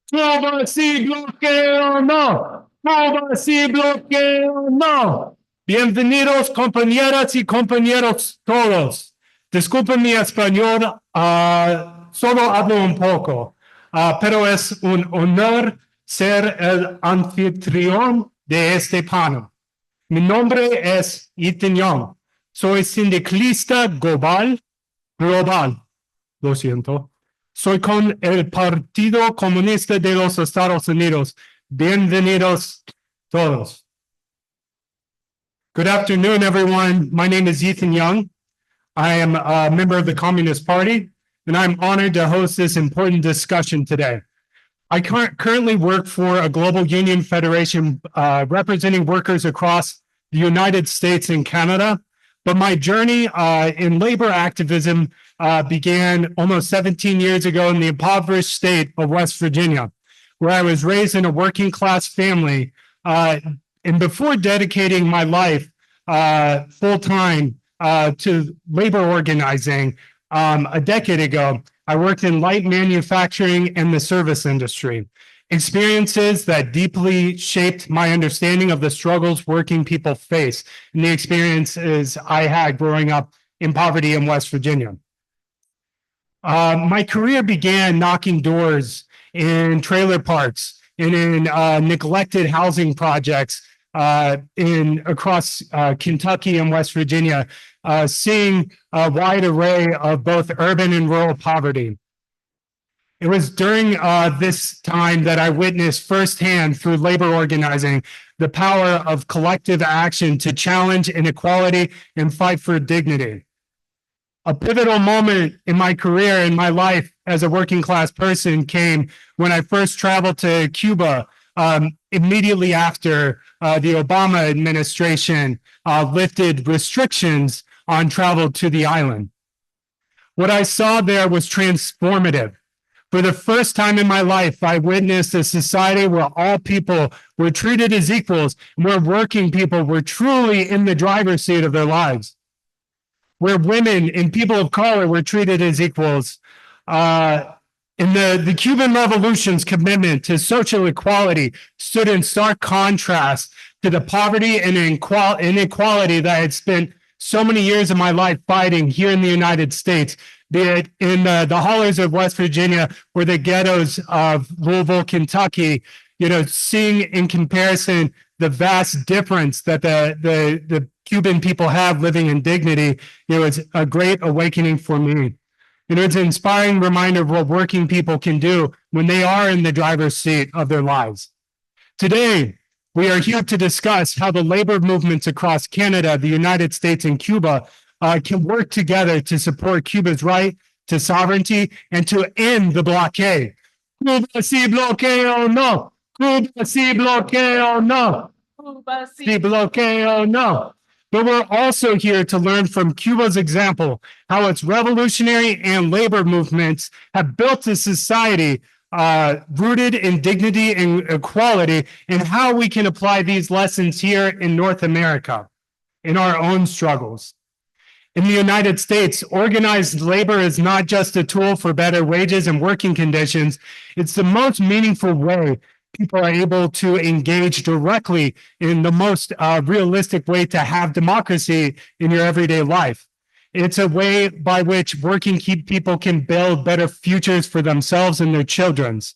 Cuba sí bloqueo no. Cuba sí bloqueo no. Bienvenidos compañeras y compañeros todos. Disculpen mi español, solo hablo un poco, pero es un honor ser el anfitrión de este panel. Mi nombre es Ethan Young. Soy sindicalista global, lo siento. Soy con el Partido Comunista de los Estados Unidos. Bienvenidos todos. Good afternoon, everyone. My name is Ethan Young. I am a member of the Communist Party, and I'm honored to host this important discussion today. I currently work for a global union federation representing workers across the United States and Canada. But my journey in labor activism began almost 17 years ago in the impoverished state of West Virginia, where I was raised in a working class family. And before dedicating my life full time to labor organizing a decade ago, I worked in light manufacturing and the service industry, experiences that deeply shaped my understanding of the struggles working people face and the experiences I had growing up in poverty in West Virginia. My career began knocking doors in trailer parks and in neglected housing projects across Kentucky and West Virginia, seeing a wide array of both urban and rural poverty. It was during this time that I witnessed firsthand through labor organizing the power of collective action to challenge inequality and fight for dignity. A pivotal moment in my career, in my life as a working class person, came when I first traveled to Cuba immediately after the Obama administration lifted restrictions on travel to the island. What I saw there was transformative. For the first time in my life, I witnessed a society where all people were treated as equals, and where working people were truly in the driver's seat of their lives, where women and people of color were treated as equals. And the Cuban Revolution's commitment to social equality stood in stark contrast to the poverty and inequality that I had spent so many years of my life fighting here in the United States, be it in the hollers of West Virginia or the ghettos of Louisville, Kentucky, seeing in comparison the vast difference that the Cuban people have living in dignity. It's a great awakening for me. It's an inspiring reminder of what working people can do when they are in the driver's seat of their lives. Today, we are here to discuss how the labor movements across Canada, the United States, and Cuba can work together to support Cuba's right to sovereignty and to end the blockade. Cuba sí bloqueo no. Cuba sí bloqueo no. Cuba sí bloqueo no. But we're also here to learn from Cuba's example, how its revolutionary and labor movements have built a society rooted in dignity and equality, and how we can apply these lessons here in North America in our own struggles. In the United States, organized labor is not just a tool for better wages and working conditions. It's the most meaningful way people are able to engage directly in the most realistic way to have democracy in your everyday life. It's a way by which working people can build better futures for themselves and their children's,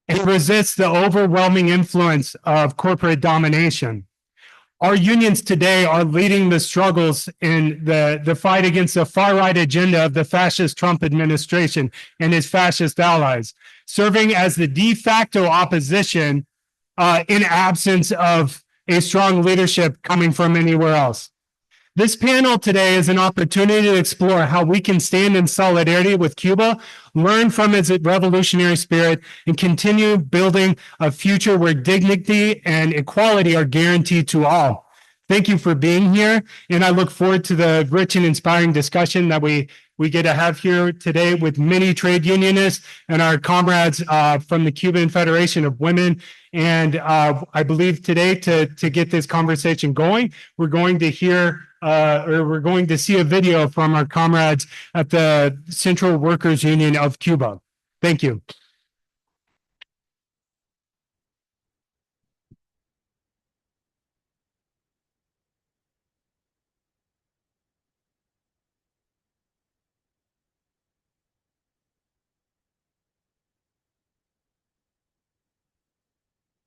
and resist the overwhelming influence of corporate domination. Our unions today are leading the struggles in the fight against the far-right agenda of the fascist Trump administration and his fascist allies, serving as the de facto opposition in absence of a strong leadership coming from anywhere else. This panel today is an opportunity to explore how we can stand in solidarity with Cuba, learn from its revolutionary spirit, and continue building a future where dignity and equality are guaranteed to all. Thank you for being here, and I look forward to the rich and inspiring discussion that we get to have here today with many trade unionists and our comrades from the Cuban Federation of Women. And I believe today to get this conversation going, we're going to hear we're going to see a video from our comrades at the Central Workers Union of Cuba. Thank you.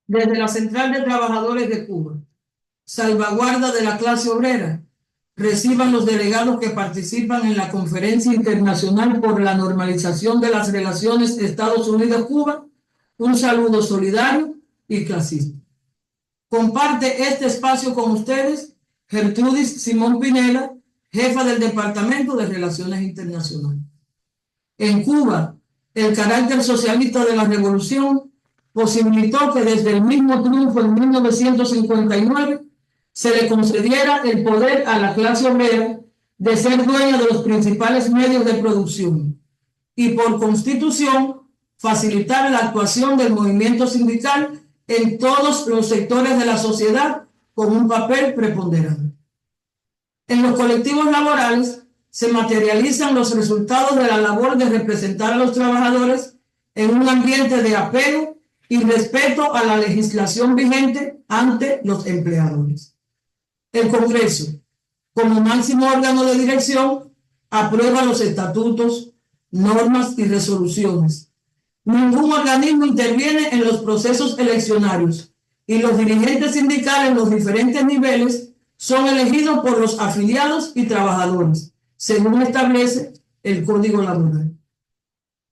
Desde la Central de Trabajadores de Cuba, salvaguarda de la clase obrera, reciban los delegados que participan en la Conferencia Internacional por la Normalización de las Relaciones Estados Unidos-Cuba un saludo solidario y clasista. Comparte este espacio con ustedes Gertrudis Simón Pinela, jefa del Departamento de Relaciones Internacionales. En Cuba, el carácter socialista de la revolución posibilitó que desde el mismo triunfo en 1959 se le concediera el poder a la clase obrera de ser dueña de los principales medios de producción y por constitución facilitar la actuación del movimiento sindical en todos los sectores de la sociedad con un papel preponderante. En los colectivos laborales se materializan los resultados de la labor de representar a los trabajadores en un ambiente de apego y respeto a la legislación vigente ante los empleadores. El Congreso, como máximo órgano de dirección, aprueba los estatutos, normas y resoluciones. Ningún organismo interviene en los procesos eleccionarios y los dirigentes sindicales en los diferentes niveles son elegidos por los afiliados y trabajadores, según establece el Código Laboral.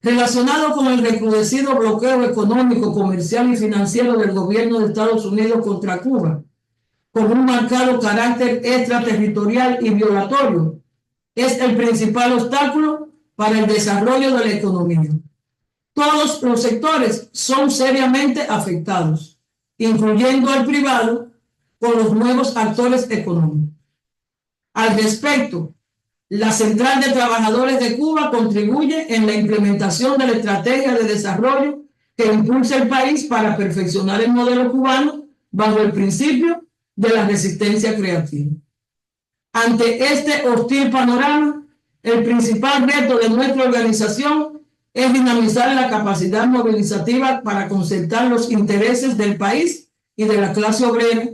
Relacionado con el recrudecido bloqueo económico, comercial y financiero del gobierno de Estados Unidos contra Cuba, con un marcado carácter extraterritorial y violatorio, es el principal obstáculo para el desarrollo de la economía. Todos los sectores son seriamente afectados, incluyendo al privado, con los nuevos actores económicos. Al respecto, la Central de Trabajadores de Cuba contribuye en la implementación de la estrategia de desarrollo que impulsa el país para perfeccionar el modelo cubano bajo el principio de la resistencia creativa. Ante este hostil panorama, el principal reto de nuestra organización es dinamizar la capacidad movilizativa para concertar los intereses del país y de la clase obrera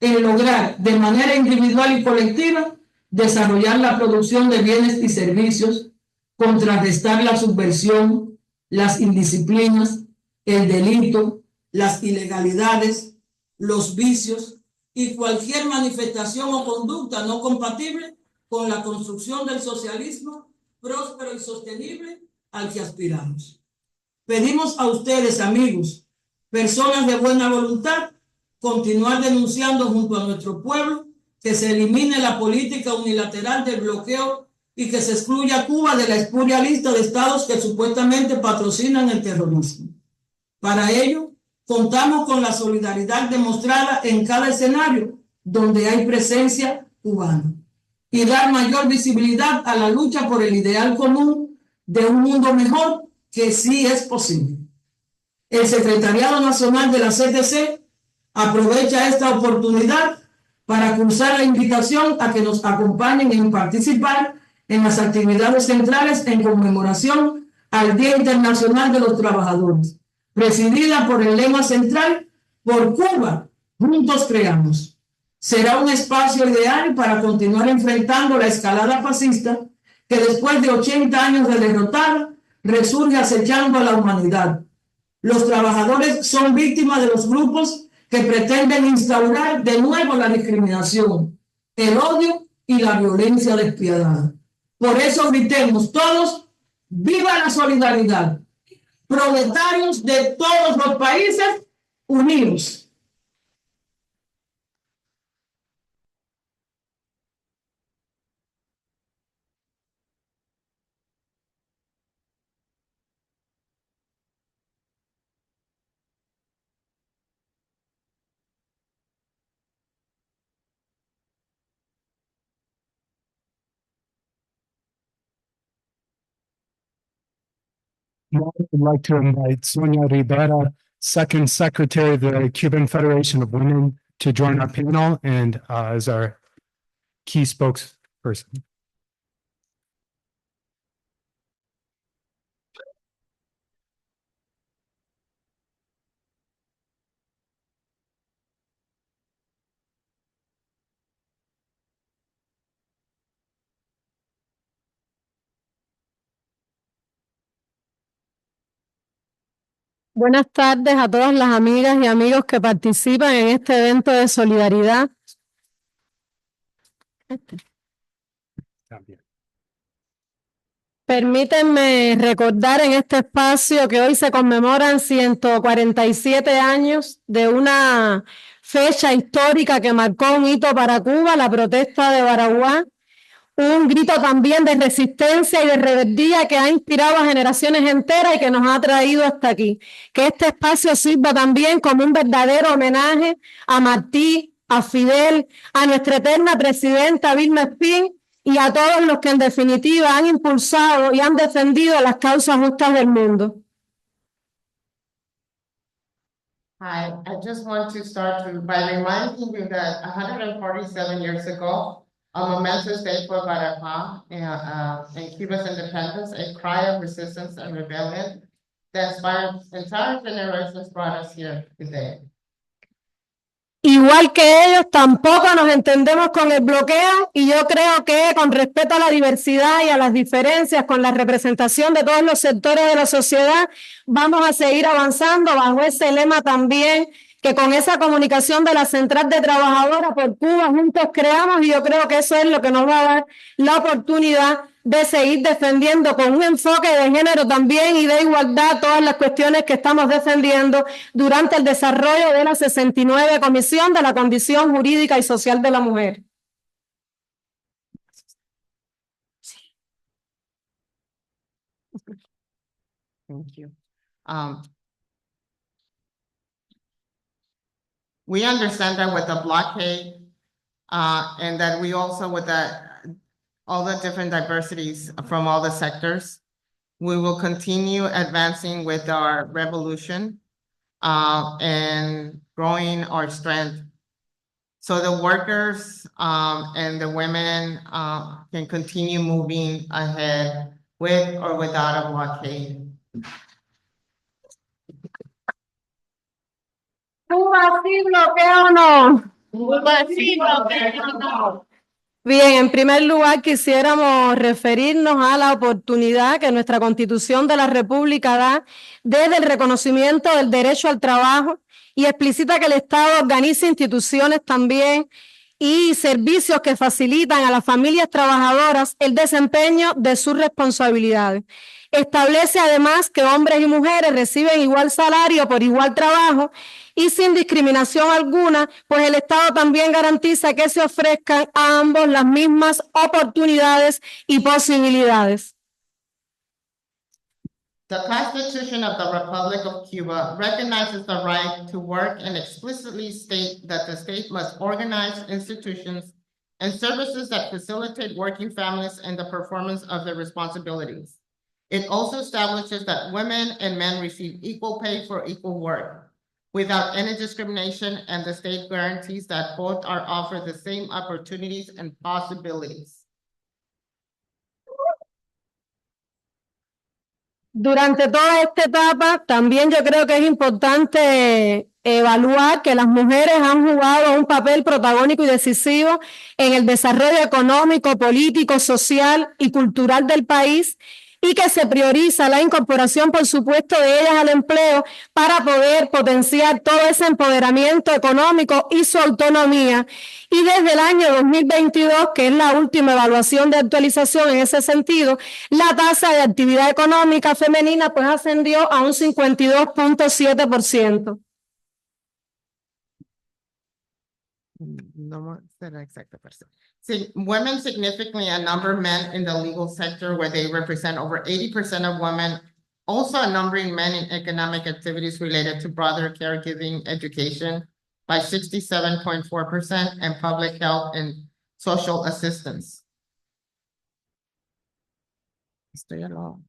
en lograr de manera individual y colectiva desarrollar la producción de bienes y servicios, contrarrestar la subversión, las indisciplinas, el delito, las ilegalidades, los vicios y cualquier manifestación o conducta no compatible con la construcción del socialismo próspero y sostenible al que aspiramos. Pedimos a ustedes, amigos, personas de buena voluntad, continuar denunciando junto a nuestro pueblo que se elimine la política unilateral del bloqueo y que se excluya a Cuba de la espuria lista de estados que supuestamente patrocinan el terrorismo. Para ello, contamos con la solidaridad demostrada en cada escenario donde hay presencia cubana y dar mayor visibilidad a la lucha por el ideal común de un mundo mejor que sí es posible. El Secretariado Nacional de la CTC aprovecha esta oportunidad para cruzar la invitación a que nos acompañen en participar en las actividades centrales en conmemoración al Día Internacional de los Trabajadores, presidida por el lema central "Por Cuba, juntos creamos". Será un espacio ideal para continuar enfrentando la escalada fascista que después de 80 años de derrotada resurge acechando a la humanidad. Los trabajadores son víctimas de los grupos que pretenden instaurar de nuevo la discriminación, el odio y la violencia despiadada. Por eso gritemos todos: ¡viva la solidaridad! Proletarios de todos los países, unidos. Now I'd like to invite Zonya Rivera, Second Secretary of the Cuban Federation of Women, to join our panel and as our key spokesperson. Buenas tardes a todas las amigas y amigos que participan en este evento de solidaridad. También. Permítanme recordar en este espacio que hoy se conmemoran 147 años de una fecha histórica que marcó un hito para Cuba, la protesta de Baraguá. Un grito también de resistencia y de rebeldía que ha inspirado a generaciones enteras y que nos ha traído hasta aquí. Que este espacio sirva también como un verdadero homenaje a Martí, a Fidel, a nuestra eterna presidenta Vilma Espín y a todos los que en definitiva han impulsado y han defendido las causas justas del mundo. Hi, I just want to start by reminding you that 147 years ago, a momentous day for Baraguá and Cuba's independence, a cry of resistance and rebellion that inspired entire generations brought us here today. Igual que ellos, tampoco nos entendemos con el bloqueo y yo creo que con respeto a la diversidad y a las diferencias, con la representación de todos los sectores de la sociedad, vamos a seguir avanzando bajo ese lema también que con esa comunicación de la Central de Trabajadoras por Cuba juntos creamos y yo creo que eso es lo que nos va a dar la oportunidad de seguir defendiendo con un enfoque de género también y de igualdad todas las cuestiones que estamos defendiendo durante el desarrollo de la 69 Comisión de la Condición Jurídica y Social de la Mujer. Thank you. We understand that with the blockade and that we also with all the different diversities from all the sectors, we will continue advancing with our revolution and growing our strength. So the workers and the women can continue moving ahead with or without a blockade. ¿Cuba sí bloquea o no? Cuba sí bloquea o no. Bien, en primer lugar quisiéramos referirnos a la oportunidad que nuestra Constitución de la República da desde el reconocimiento del derecho al trabajo y explicita que el Estado organiza instituciones también y servicios que facilitan a las familias trabajadoras el desempeño de sus responsabilidades. Establece además que hombres y mujeres reciben igual salario por igual trabajo y sin discriminación alguna, pues el Estado también garantiza que se ofrezcan a ambos las mismas oportunidades y posibilidades. The Constitution of the Republic of Cuba recognizes the right to work and explicitly state that the state must organize institutions and services that facilitate working families and the performance of their responsibilities. It also establishes that women and men receive equal pay for equal work without any discrimination, and the state guarantees that both are offered the same opportunities and possibilities. Durante toda esta etapa, también yo creo que es importante evaluar que las mujeres han jugado un papel protagónico y decisivo en el desarrollo económico, político, social y cultural del país y que se prioriza la incorporación, por supuesto, de ellas al empleo para poder potenciar todo ese empoderamiento económico y su autonomía. Y desde el año 2022, que es la última evaluación de actualización en ese sentido, la tasa de actividad económica femenina pues ascendió a un 52.7%. No more than exact percent. See, women significantly outnumber men in the legal sector, where they represent over 80% of women, also outnumbering men in economic activities related to broader caregiving, education by 67.4%, and public health and social assistance. Estoy alone.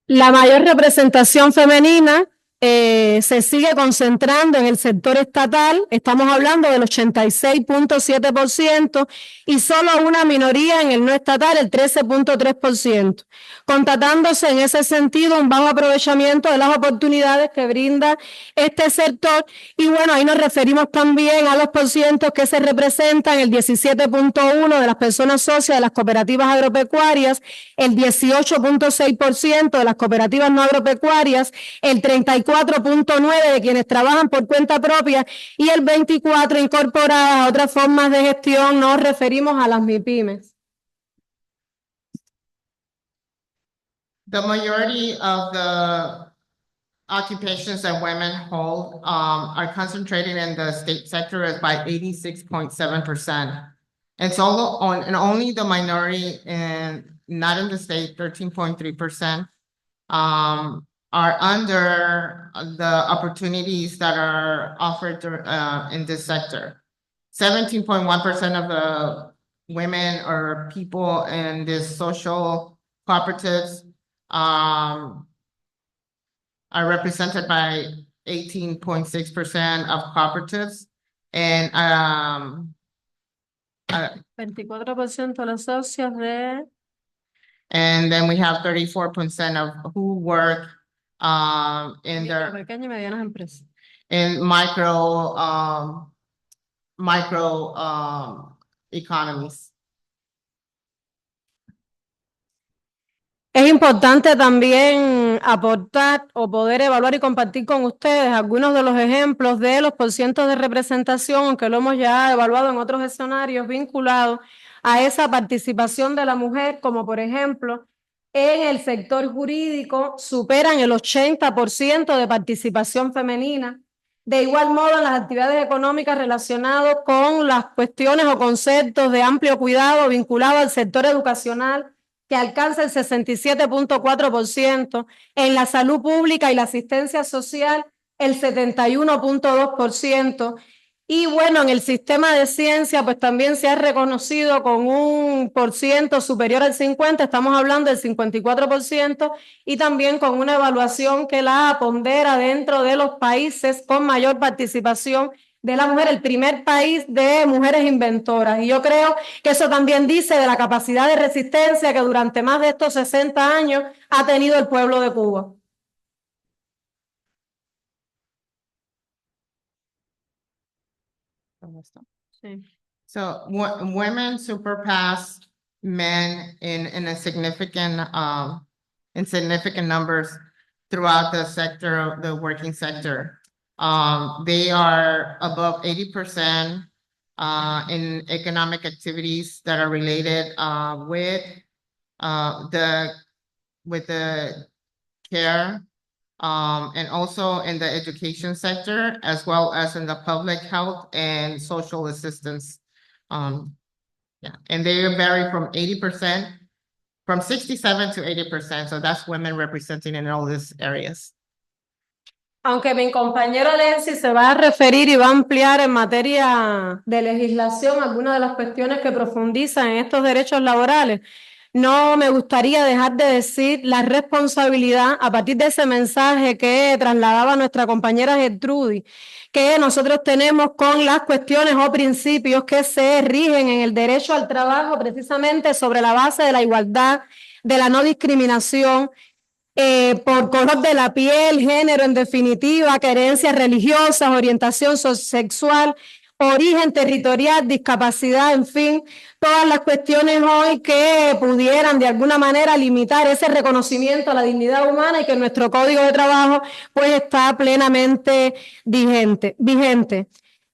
La mayor representación femenina se sigue concentrando en el sector estatal, estamos hablando del 86.7% y solo una minoría en el no estatal, el 13.3%, constatándose en ese sentido un bajo aprovechamiento de las oportunidades que brinda este sector. Y bueno, ahí nos referimos también a los porcientos que se representan: el 17.1% de las personas socias de las cooperativas agropecuarias, el 18.6% de las cooperativas no agropecuarias, el 34.9% de quienes trabajan por cuenta propia y el 24% incorporadas a otras formas de gestión. Nos referimos a las MIPYMES. The majority of the occupations that women hold are concentrated in the state sector as by 86.7%. And so and only the minority and not in the state, 13.3%, are under the opportunities that are offered in this sector. 17.1% of the women or people in these social cooperatives are represented by 18.6% of cooperatives, and 24% de los socios de... and then we have 34% of who work in their pequeñas y medianas empresas. in micro economies. Es importante también aportar o poder evaluar y compartir con ustedes algunos de los ejemplos de los porcientos de representación, aunque lo hemos ya evaluado en otros escenarios vinculados a esa participación de la mujer, como por ejemplo, en el sector jurídico superan el 80% de participación femenina. De igual modo, en las actividades económicas relacionadas con las cuestiones o conceptos de amplio cuidado vinculados al sector educacional, que alcanza el 67.4%, en la salud pública y la asistencia social, el 71.2%, y bueno, en el sistema de ciencia, pues también se ha reconocido con un porciento superior al 50%, estamos hablando del 54%, y también con una evaluación que la pondera dentro de los países con mayor participación de la mujer, el primer país de mujeres inventoras. Y yo creo que eso también dice de la capacidad de resistencia que durante más de estos 60 años ha tenido el pueblo de Cuba. Sí. So women surpass men in a significant numbers throughout the sector, the working sector. They are above 80% in economic activities that are related with the care, and also in the education sector, as well as in the public health and social assistance. Yeah, and they vary from 80%, from 67 to 80%. So that's women representing in all these areas. Aunque mi compañero Lenzi se va a referir y va a ampliar en materia de legislación algunas de las cuestiones que profundizan en estos derechos laborales, no me gustaría dejar de decir la responsabilidad a partir de ese mensaje que trasladaba nuestra compañera Gertrudis, que nosotros tenemos con las cuestiones o principios que se rigen en el derecho al trabajo precisamente sobre la base de la igualdad, de la no discriminación, por color de la piel, género en definitiva, creencias religiosas, orientación sexual, origen territorial, discapacidad, en fin, todas las cuestiones hoy que pudieran de alguna manera limitar ese reconocimiento a la dignidad humana y que nuestro Código de Trabajo pues está plenamente vigente.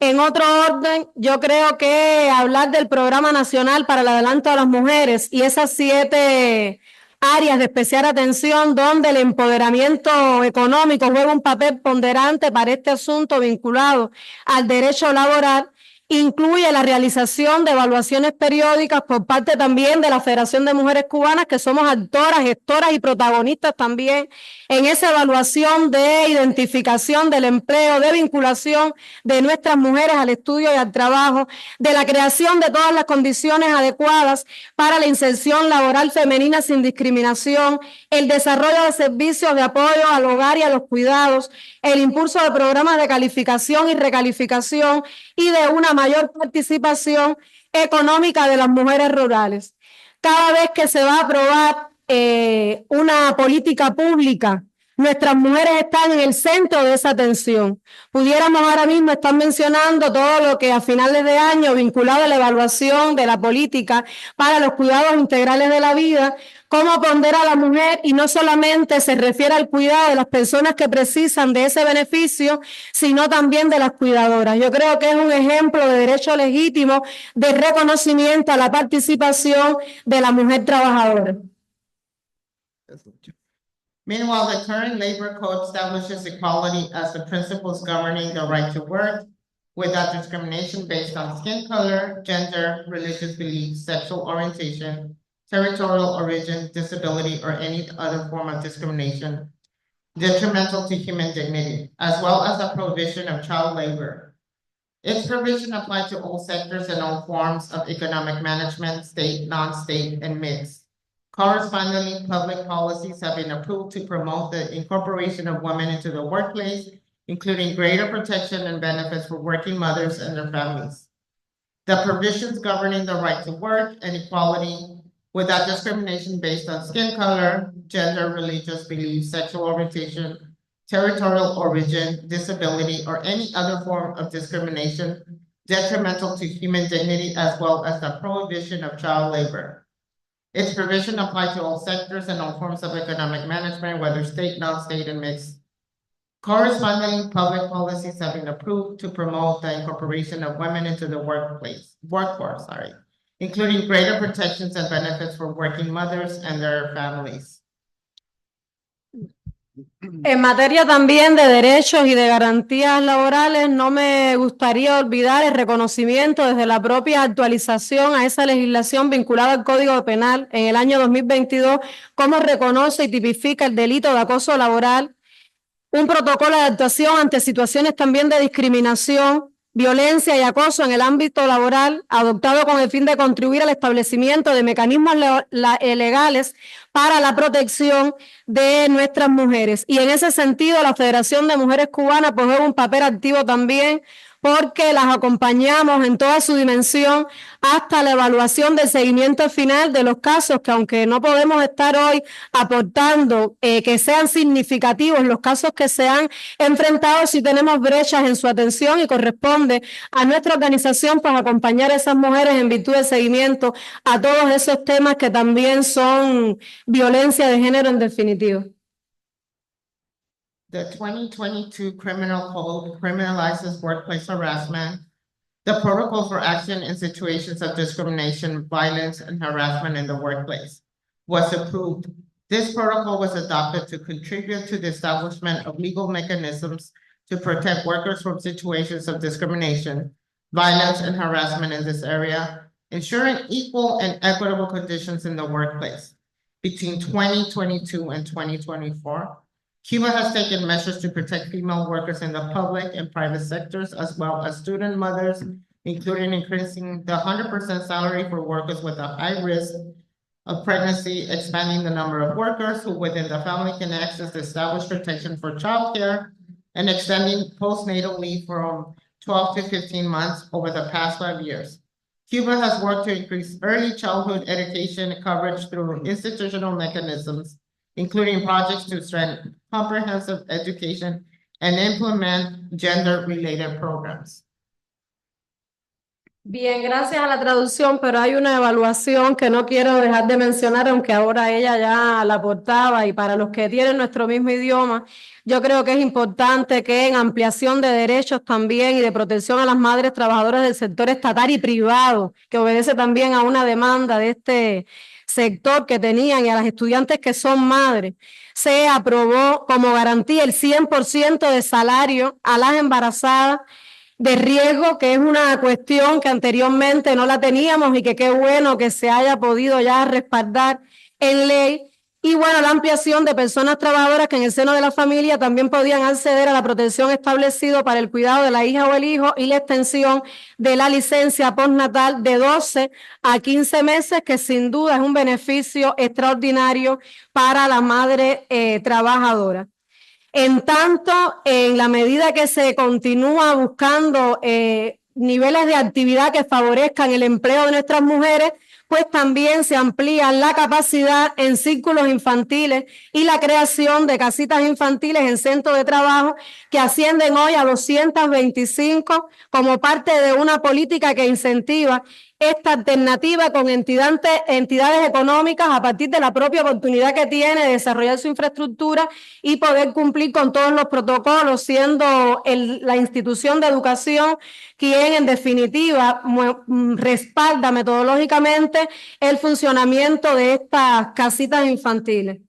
En otro orden, yo creo que hablar del Programa Nacional para el Adelanto de las Mujeres y esas 7 áreas de especial atención donde el empoderamiento económico juega un papel ponderante para este asunto vinculado al derecho laboral, incluye la realización de evaluaciones periódicas por parte también de la Federación de Mujeres Cubanas, que somos actoras, gestoras y protagonistas también en esa evaluación de identificación del empleo, de vinculación de nuestras mujeres al estudio y al trabajo, de la creación de todas las condiciones adecuadas para la inserción laboral femenina sin discriminación, el desarrollo de servicios de apoyo al hogar y a los cuidados, el impulso de programas de calificación y recalificación y de una mayor participación económica de las mujeres rurales. Cada vez que se va a aprobar una política pública, nuestras mujeres están en el centro de esa atención. Pudiéramos ahora mismo estar mencionando todo lo que a finales de año vinculado a la evaluación de la política para los cuidados integrales de la vida, cómo pondera a la mujer y no solamente se refiere al cuidado de las personas que precisan de ese beneficio, sino también de las cuidadoras. Yo creo que es un ejemplo de derecho legítimo de reconocimiento a la participación de la mujer trabajadora. Meanwhile, the current labor code establishes equality as the principles governing the right to work without discrimination based on skin color, gender, religious beliefs, sexual orientation, territorial origin, disability, or any other form of discrimination detrimental to human dignity, as well as the prohibition of child labor. Its provision applies to all sectors and all forms of economic management, state, non-state, and mixed. Correspondingly, public policies have been approved to promote the incorporation of women into the workplace, including greater protection and benefits for working mothers and their families. The provisions governing the right to work and equality without discrimination based on skin color, gender, religious beliefs, sexual orientation, territorial origin, disability, or any other form of discrimination detrimental to human dignity, as well as the prohibition of child labor. Its provision applies to all sectors and all forms of economic management, whether state, non-state, and mixed. Corresponding public policies have been approved to promote the incorporation of women into the workforce, including greater protections and benefits for working mothers and their families. En materia también de derechos y de garantías laborales, no me gustaría olvidar el reconocimiento desde la propia actualización a esa legislación vinculada al Código Penal en el año 2022, cómo reconoce y tipifica el delito de acoso laboral, un protocolo de actuación ante situaciones también de discriminación, violencia y acoso en el ámbito laboral, adoptado con el fin de contribuir al establecimiento de mecanismos legales para la protección de nuestras mujeres. Y en ese sentido, la Federación de Mujeres Cubanas pues juega un papel activo también, porque las acompañamos en toda su dimensión hasta la evaluación del seguimiento final de los casos que, aunque no podemos estar hoy aportando que sean significativos los casos que se han enfrentado, sí tenemos brechas en su atención y corresponde a nuestra organización pues acompañar a esas mujeres en virtud del seguimiento a todos esos temas que también son violencia de género en definitiva. The 2022 Criminal Code criminalizes workplace harassment. The Protocol for Action in Situations of Discrimination, Violence, and Harassment in the Workplace was approved. This protocol was adopted to contribute to the establishment of legal mechanisms to protect workers from situations of discrimination, violence, and harassment in this area, ensuring equal and equitable conditions in the workplace. Between 2022 and 2024, Cuba has taken measures to protect female workers in the public and private sectors, as well as student mothers, including increasing the 100% salary for workers with a high risk of pregnancy, expanding the number of workers who within the family can access the established protection for childcare, and extending postnatal leave from 12 to 15 months over the past 5 years. Cuba has worked to increase early childhood education coverage through institutional mechanisms, including projects to strengthen comprehensive education and implement gender-related programs. Bien, gracias a la traducción, pero hay una evaluación que no quiero dejar de mencionar, aunque ahora ella ya la aportaba, y para los que tienen nuestro mismo idioma, yo creo que es importante que en ampliación de derechos también y de protección a las madres trabajadoras del sector estatal y privado, que obedece también a una demanda de este sector que tenían, y a las estudiantes que son madres, se aprobó como garantía el 100% de salario a las embarazadas de riesgo, que es una cuestión que anteriormente no la teníamos y que qué bueno que se haya podido ya respaldar en ley. Y bueno, la ampliación de personas trabajadoras que en el seno de la familia también podían acceder a la protección establecida para el cuidado de la hija o el hijo y la extensión de la licencia postnatal de 12 a 15 meses, que sin duda es un beneficio extraordinario para la madre trabajadora. En tanto, en la medida que se continúa buscando niveles de actividad que favorezcan el empleo de nuestras mujeres, pues también se amplía la capacidad en círculos infantiles y la creación de casitas infantiles en centros de trabajo que ascienden hoy a 225 como parte de una política que incentiva esta alternativa con entidades económicas a partir de la propia oportunidad que tiene de desarrollar su infraestructura y poder cumplir con todos los protocolos, siendo la institución de educación quien en definitiva respalda metodológicamente el funcionamiento de estas casitas infantiles.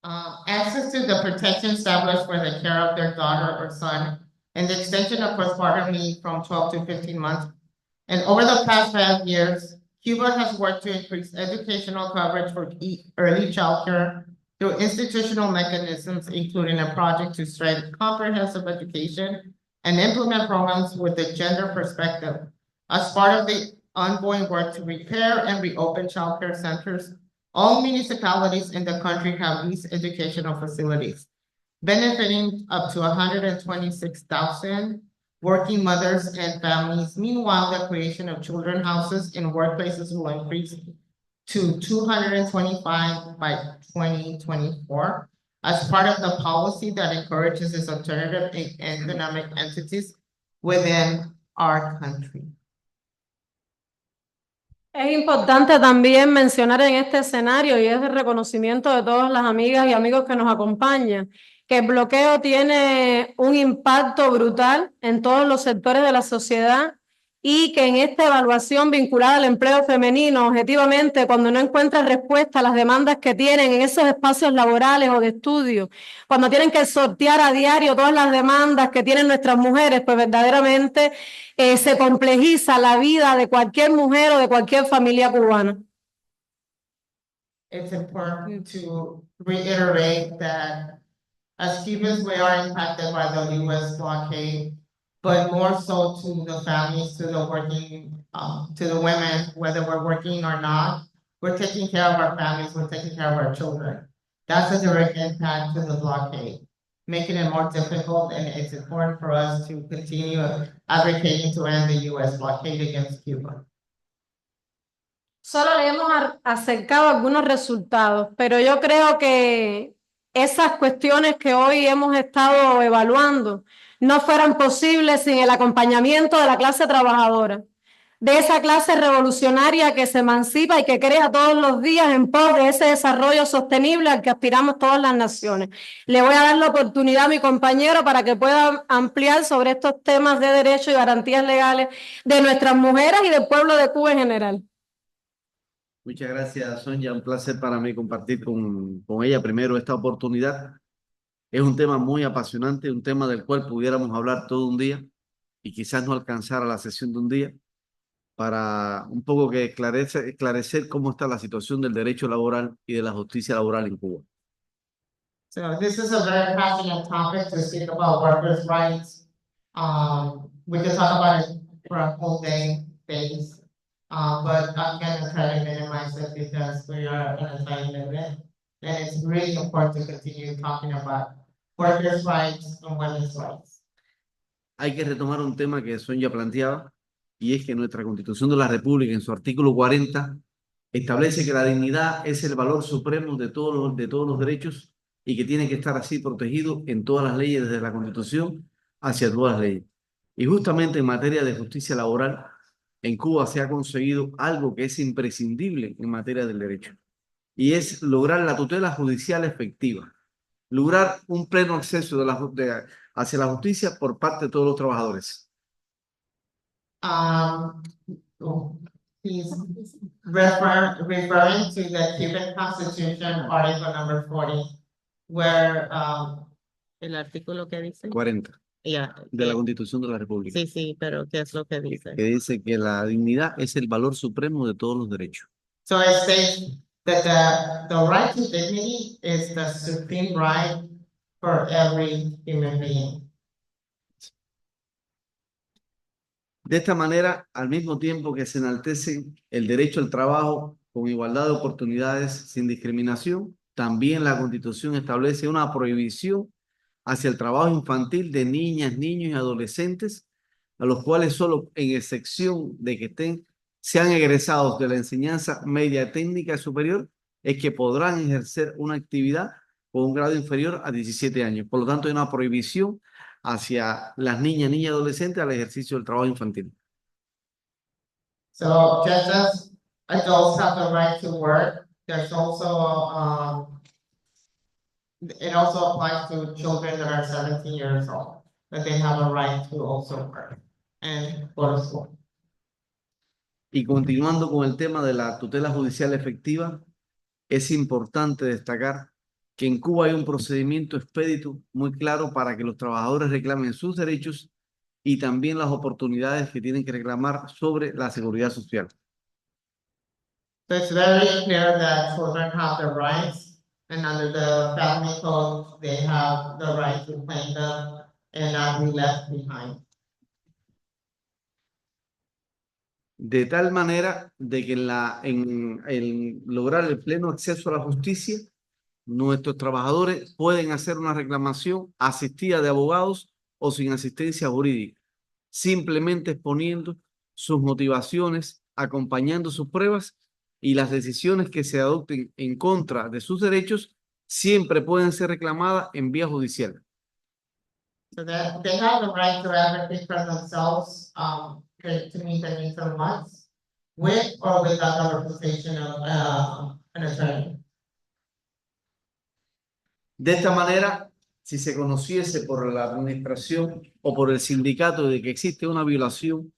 Access to the protection established for the care of their daughter or son and the extension of postpartum leave from 12 to 15 months. And over the past 5 years, Cuba has worked to increase educational coverage for early childcare through institutional mechanisms, including a project to strengthen comprehensive education and implement programs with the gender perspective. As part of the ongoing work to repair and reopen childcare centers, all municipalities in the country have these educational facilities, benefiting up to 126,000 working mothers and families. Meanwhile, the creation of children's houses in workplaces will increase to 225 by 2024 as part of the policy that encourages these alternative economic entities within our country. Es importante también mencionar en este escenario, y es el reconocimiento de todas las amigas y amigos que nos acompañan, que el bloqueo tiene un impacto brutal en todos los sectores de la sociedad y que en esta evaluación vinculada al empleo femenino, objetivamente, cuando no encuentran respuesta a las demandas que tienen en esos espacios laborales o de estudio, cuando tienen que sortear a diario todas las demandas que tienen nuestras mujeres, pues verdaderamente se complejiza la vida de cualquier mujer o de cualquier familia cubana. It's important to reiterate that as Cubans, we are impacted by the US blockade, but more so to the families, to the working, to the women, whether we're working or not, we're taking care of our families, we're taking care of our children. That's a direct impact to the blockade, making it more difficult, and it's important for us to continue advocating to end the US blockade against Cuba. Solo le hemos acercado algunos resultados, pero yo creo que esas cuestiones que hoy hemos estado evaluando no fueran posibles sin el acompañamiento de la clase trabajadora, de esa clase revolucionaria que se emancipa y que crea todos los días en pos de ese desarrollo sostenible al que aspiramos todas las naciones. Le voy a dar la oportunidad a mi compañero para que pueda ampliar sobre estos temas de derechos y garantías legales de nuestras mujeres y del pueblo de Cuba en general. Muchas gracias, Zonya. Un placer para mí compartir con ella primero esta oportunidad. Es un tema muy apasionante, un tema del cual pudiéramos hablar todo un día y quizás no alcanzara la sesión de un día, para un poco que esclarecer cómo está la situación del derecho laboral y de la justicia laboral en Cuba. So this is a very passionate topic to speak about workers' rights. We could talk about it for a whole day, days. But I'm going to try to minimize it because we are in a time limit. And it's really important to continue talking about workers' rights and women's rights. Hay que retomar un tema que Zonya planteaba, y es que nuestra Constitución de la República, en su artículo 40, establece que la dignidad es el valor supremo de todos los derechos y que tiene que estar así protegido en todas las leyes, desde la Constitución hacia todas las leyes. Y justamente en materia de justicia laboral, en Cuba se ha conseguido algo que es imprescindible en materia del derecho, y es lograr la tutela judicial efectiva, lograr un pleno acceso hacia la justicia por parte de todos los trabajadores. He's referring to the Cuban Constitution, Article number 40, where el artículo que dice 40. Yeah. de la Constitución de la República, Sí, sí, pero ¿qué es lo que dice? que dice que la dignidad es el valor supremo de todos los derechos. So it states that the right to dignity is the supreme right for every human being. De esta manera, al mismo tiempo que se enaltece el derecho al trabajo con igualdad de oportunidades sin discriminación, también la Constitución establece una prohibición hacia el trabajo infantil de niñas, niños y adolescentes, a los cuales solo en excepción de que sean egresados de la enseñanza media técnica superior, es que podrán ejercer una actividad con un grado inferior a 17 años. Por lo tanto, hay una prohibición hacia las niñas, niñas y adolescentes al ejercicio del trabajo infantil. So just as adults have the right to work, there's also, it also applies to children that are 17 years old, that they have a right to also work and go to school. Y continuando con el tema de la tutela judicial efectiva, es importante destacar que en Cuba hay un procedimiento expedito muy claro para que los trabajadores reclamen sus derechos y también las oportunidades que tienen que reclamar sobre la seguridad social. So it's very clear that children have the rights, and under the family code, they have the right to claim them and not be left behind. De tal manera de que en lograr el pleno acceso a la justicia, nuestros trabajadores pueden hacer una reclamación asistida de abogados o sin asistencia jurídica, simplemente exponiendo sus motivaciones, acompañando sus pruebas, y las decisiones que se adopten en contra de sus derechos siempre pueden ser reclamadas en vía judicial. So that they have the right to advocate for themselves, to meet their needs and wants, with or without the representation of, an attorney. De esta manera, si se conociese por la administración o por el sindicato de que existe una violación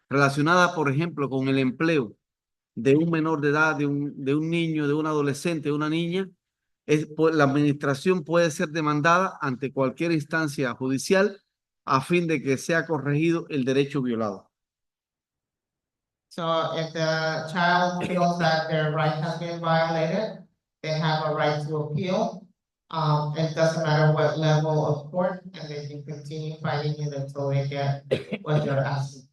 relacionada, por ejemplo, con el empleo de un menor de edad, de un niño, de un adolescente, de una niña, la administración puede ser demandada ante cualquier instancia judicial a fin de que sea corregido el derecho violado. So if the child feels that their right has been violated, they have a right to appeal. It doesn't matter what level of court, and they can continue fighting it until they get what they're asking.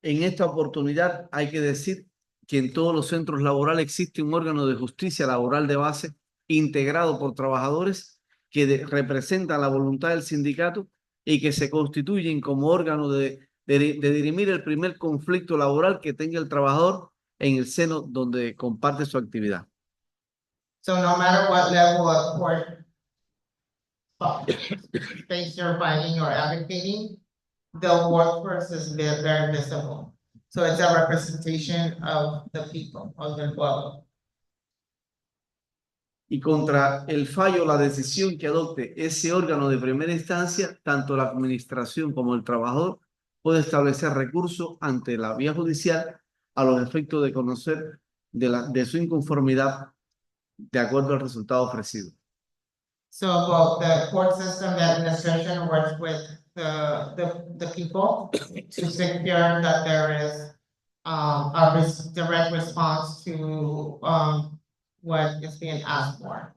En esta oportunidad hay que decir que en todos los centros laborales existe un órgano de justicia laboral de base integrado por trabajadores que representan la voluntad del sindicato y que se constituyen como órgano de dirimir el primer conflicto laboral que tenga el trabajador en el seno donde comparte su actividad. So no matter what level of court space you're fighting or advocating, the workforce is very visible. So it's a representation of the people, of the pueblo. Y contra el fallo o la decisión que adopte ese órgano de primera instancia, tanto la administración como el trabajador puede establecer recursos ante la vía judicial a los efectos de conocer de su inconformidad de acuerdo al resultado ofrecido. So both the court system, the administration works with the people to secure that there is a direct response to what is being asked for.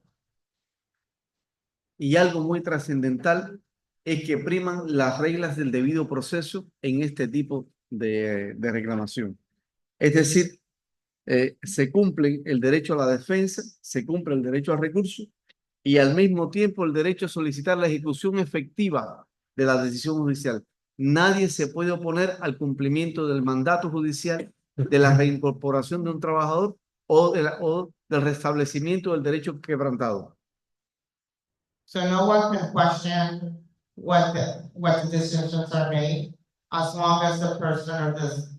Y algo muy trascendental es que priman las reglas del debido proceso en este tipo de reclamación. Es decir, se cumple el derecho a la defensa, se cumple el derecho al recurso y al mismo tiempo el derecho a solicitar la ejecución efectiva de la decisión judicial. Nadie se puede oponer al cumplimiento del mandato judicial, de la reincorporación de un trabajador o del restablecimiento del derecho quebrantado. So no one can question what the decisions are made, as long as the person or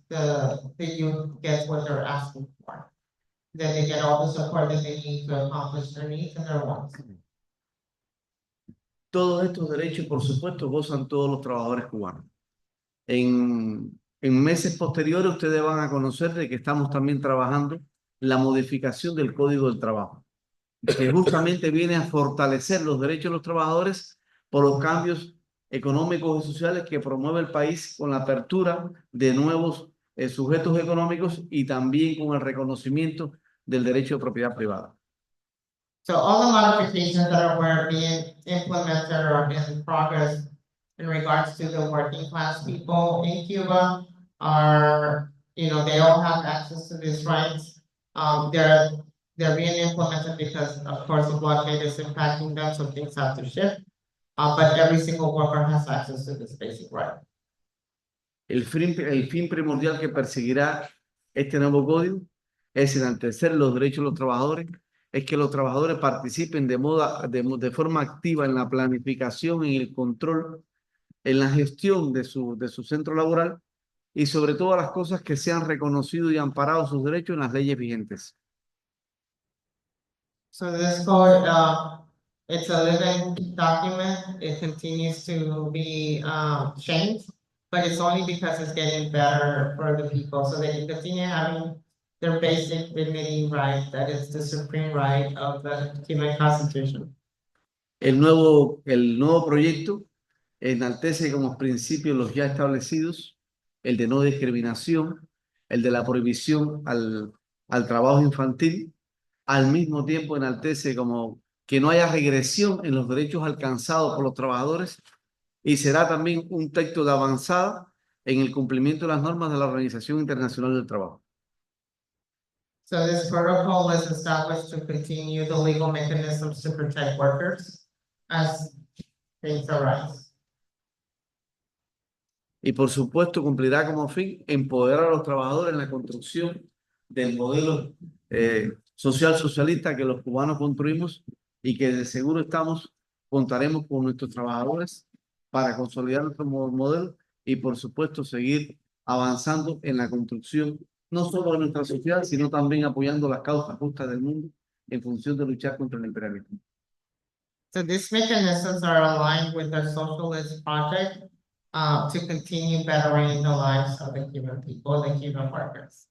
the youth gets what they're asking for. That they get all the support that they need to accomplish their needs and their wants. Todos estos derechos, por supuesto, gozan todos los trabajadores cubanos. En meses posteriores ustedes van a conocer de que estamos también trabajando la modificación del Código del Trabajo, que justamente viene a fortalecer los derechos de los trabajadores por los cambios económicos y sociales que promueve el país con la apertura de nuevos sujetos económicos y también con el reconocimiento del derecho de propiedad privada. So all the modifications that were being implemented or in progress in regards to the working class people in Cuba are, they all have access to these rights. They're being implemented because, of course, the blockade is impacting them, so things have to shift. But every single worker has access to this basic right. El fin primordial que perseguirá este nuevo código es enaltecer los derechos de los trabajadores, es que los trabajadores participen de forma activa en la planificación, en el control, en la gestión de su centro laboral y sobre todas las cosas que sean reconocidos y amparados sus derechos en las leyes vigentes. So this code, it's a living document. It continues to be changed, but it's only because it's getting better for the people, so they can continue having their basic dignity right, that is the supreme right of the Cuban Constitution. El nuevo proyecto enaltece como principios los ya establecidos, el de no discriminación, el de la prohibición al trabajo infantil, al mismo tiempo enaltece como que no haya regresión en los derechos alcanzados por los trabajadores y será también un texto de avanzada en el cumplimiento de las normas de la Organización Internacional del Trabajo. So this protocol was established to continue the legal mechanisms to protect workers as things arise. Y por supuesto cumplirá como fin empoderar a los trabajadores en la construcción del modelo socialista que los cubanos construimos y que de seguro contaremos con nuestros trabajadores para consolidar nuestro modelo y por supuesto seguir avanzando en la construcción no solo de nuestra sociedad, sino también apoyando las causas justas del mundo en función de luchar contra el imperialismo. So these mechanisms are aligned with the socialist project to continue bettering the lives of the Cuban people, the Cuban workers.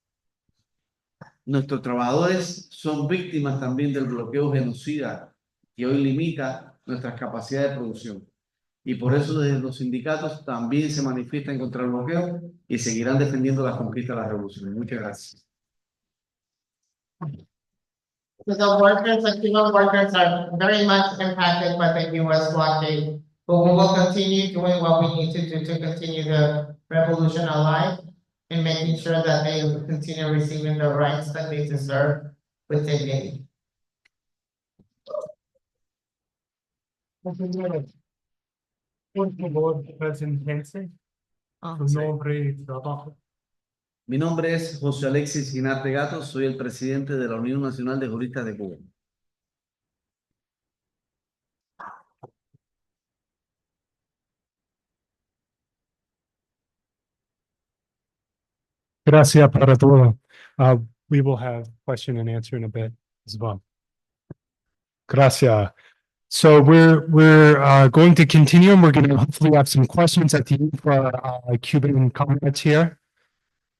Nuestros trabajadores son víctimas también del bloqueo genocida que hoy limita nuestras capacidades de producción. Y por eso desde los sindicatos también se manifiestan contra el bloqueo y seguirán defendiendo las conquistas de la revolución. Muchas gracias. So the workers, the Cuban workers are very much impacted by the US blockade, but we will continue doing what we need to do to continue the revolution alive and making sure that they continue receiving the rights that they deserve with dignity. Por favor, preséntense. Su nombre y trabajo. Mi nombre es José Alexis Ginarte Gato, soy el presidente de la Unión Nacional de Juristas de Cuba. Gracias para todo. We will have question and answer in a bit as well. Gracias. So we're going to continue, and we're going to hopefully have some questions at the end for our Cuban comrades here.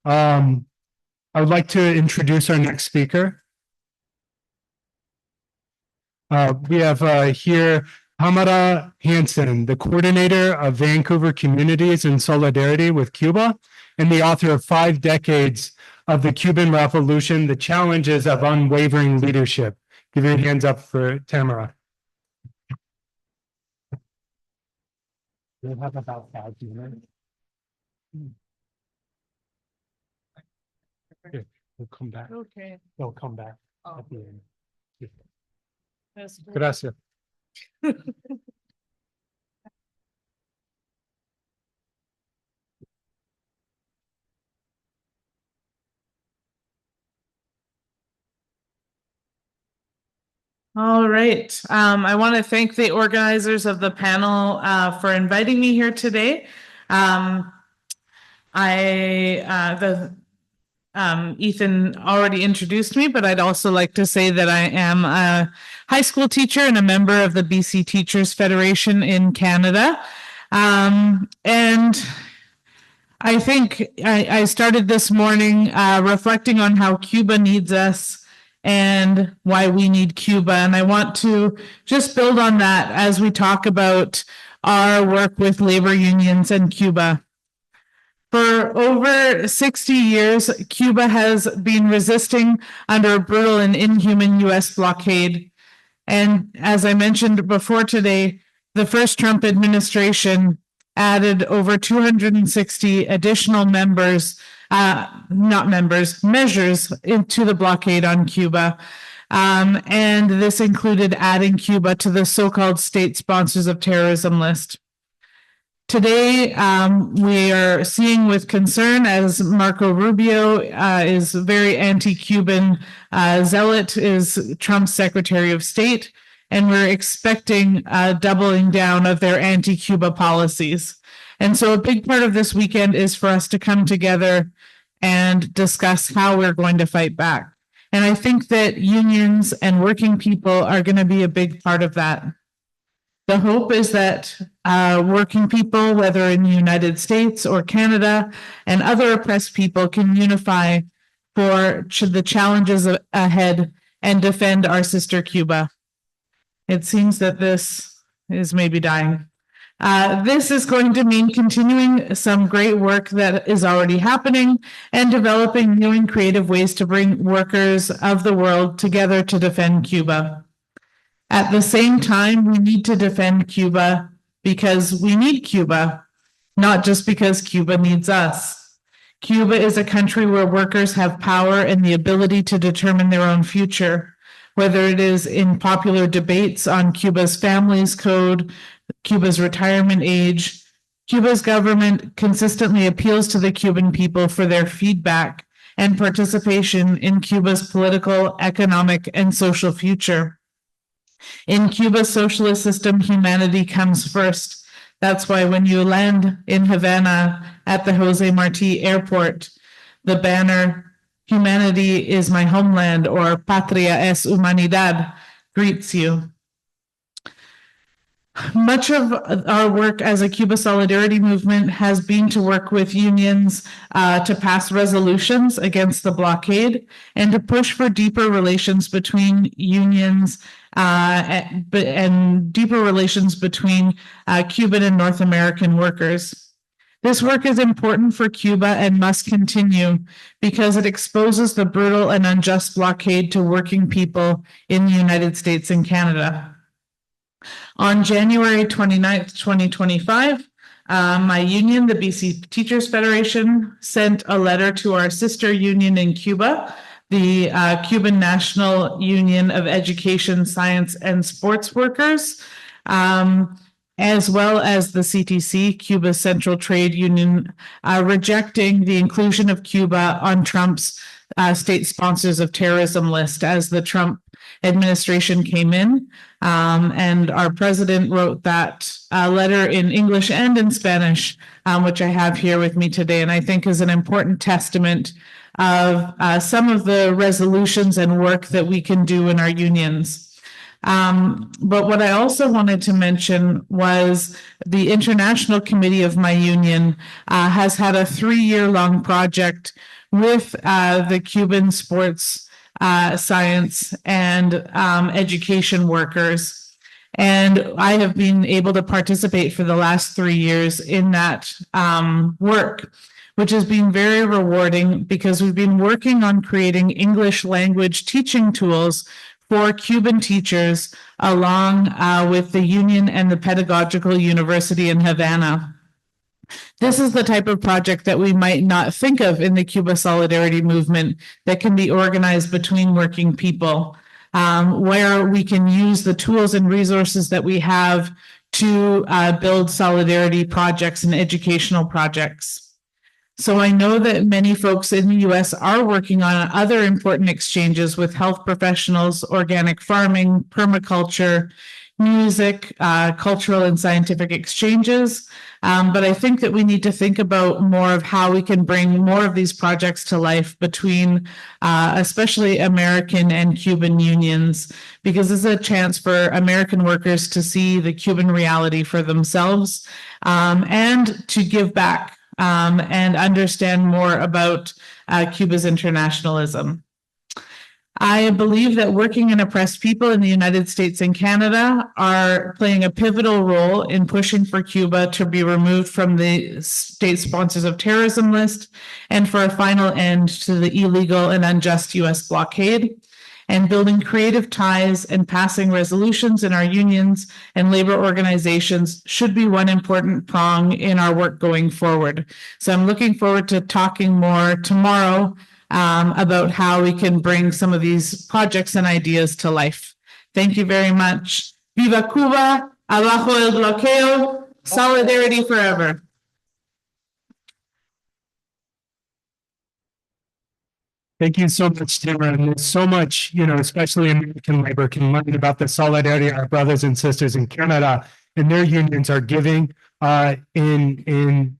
I would like to introduce our next speaker. We have here Hamada Hansen, the coordinator of Vancouver Communities in Solidarity with Cuba, and the author of 5 decades of the Cuban Revolution, the challenges of unwavering leadership. Give your hands up for Tamara. We'll have about 5 minutes. Okay, we'll come back. Okay. They'll come back Oh. at the end. That's great. Gracias. All right. I want to thank the organizers of the panel for inviting me here today. Ethan already introduced me, but I'd also like to say that I am a high school teacher and a member of the BC Teachers Federation in Canada. And I think I started this morning reflecting on how Cuba needs us and why we need Cuba. And I want to just build on that as we talk about our work with labor unions in Cuba. For over 60 years, Cuba has been resisting under a brutal and inhuman U.S. blockade. And as I mentioned before today, the first Trump administration added over 260 additional measures into the blockade on Cuba. And this included adding Cuba to the so-called state sponsors of terrorism list. Today, we are seeing with concern as Marco Rubio is very anti-Cuban zealot, is Trump's Secretary of State, and we're expecting doubling down of their anti-Cuba policies. And so a big part of this weekend is for us to come together and discuss how we're going to fight back. And I think that unions and working people are going to be a big part of that. The hope is that working people, whether in the United States or Canada and other oppressed people, can unify for the challenges ahead and defend our sister Cuba. It seems that this is maybe dying. This is going to mean continuing some great work that is already happening and developing new and creative ways to bring workers of the world together to defend Cuba. At the same time, we need to defend Cuba because we need Cuba, not just because Cuba needs us. Cuba is a country where workers have power and the ability to determine their own future, whether it is in popular debates on Cuba's families code, Cuba's retirement age. Cuba's government consistently appeals to the Cuban people for their feedback and participation in Cuba's political, economic, and social future. In Cuba's socialist system, humanity comes first. That's why when you land in Havana at the Jose Marti Airport, the banner, "Humanity is my homeland," or "Patria es humanidad," greets you. Much of our work as a Cuba Solidarity Movement has been to work with unions to pass resolutions against the blockade and to push for deeper relations between unions and deeper relations between Cuban and North American workers. This work is important for Cuba and must continue because it exposes the brutal and unjust blockade to working people in the United States and Canada. On January 29th, 2025, my union, the BC Teachers Federation, sent a letter to our sister union in Cuba, the Cuban National Union of Education, Science, and Sports Workers, as well as the CTC, Cuba's Central Trade Union, rejecting the inclusion of Cuba on Trump's state sponsors of terrorism list as the Trump administration came in. And our president wrote that letter in English and in Spanish, which I have here with me today, and I think is an important testament of some of the resolutions and work that we can do in our unions. But what I also wanted to mention was the International Committee of my union has had a 3-year-long project with the Cuban sports science and education workers. And I have been able to participate for the last 3 years in that work, which has been very rewarding because we've been working on creating English language teaching tools for Cuban teachers along with the union and the Pedagogical University in Havana. This is the type of project that we might not think of in the Cuba Solidarity Movement that can be organized between working people, where we can use the tools and resources that we have to build solidarity projects and educational projects. So I know that many folks in the US are working on other important exchanges with health professionals, organic farming, permaculture, music, cultural and scientific exchanges. But I think that we need to think about more of how we can bring more of these projects to life between especially American and Cuban unions, because this is a chance for American workers to see the Cuban reality for themselves and to give back and understand more about Cuba's internationalism. I believe that working and oppressed people in the United States and Canada are playing a pivotal role in pushing for Cuba to be removed from the state sponsors of terrorism list and for a final end to the illegal and unjust U.S. blockade. And building creative ties and passing resolutions in our unions and labor organizations should be one important prong in our work going forward. So I'm looking forward to talking more tomorrow about how we can bring some of these projects and ideas to life. Thank you very much. Viva Cuba, abajo el bloqueo, solidarity forever. Thank you so much, Tamara. And there's so much, especially American labor can learn about the solidarity our brothers and sisters in Canada and their unions are giving in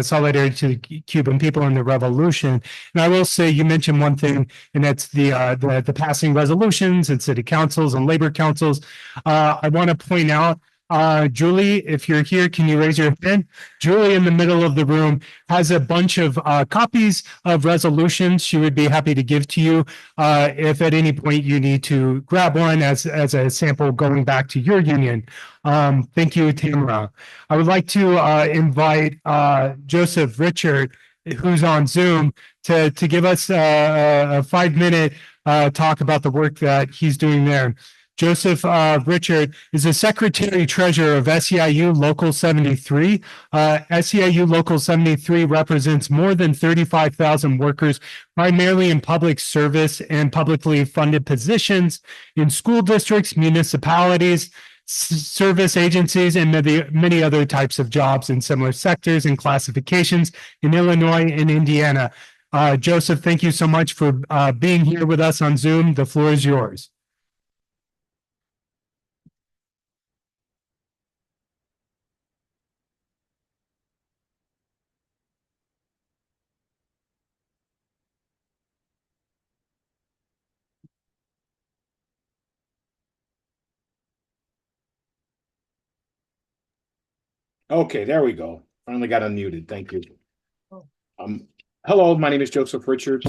solidarity to the Cuban people in the revolution. And I will say, you mentioned one thing, and that's the passing resolutions and city councils and labor councils. I want to point out, Julie, if you're here, can you raise your hand? Julie in the middle of the room has a bunch of copies of resolutions she would be happy to give to you if at any point you need to grab one as a sample going back to your union. Thank you, Tamara. I would like to invite Joseph Richert, who's on Zoom, to give us a 5-minute talk about the work that he's doing there. Joseph Richert is the Secretary Treasurer of SEIU Local 73. SEIU Local 73 represents more than 35,000 workers, primarily in public service and publicly funded positions in school districts, municipalities, service agencies, and many other types of jobs in similar sectors and classifications in Illinois and Indiana. Joseph, thank you so much for being here with us on Zoom. The floor is yours. Okay, there we go. Finally got unmuted. Thank you. Hello, my name is Joseph Richert.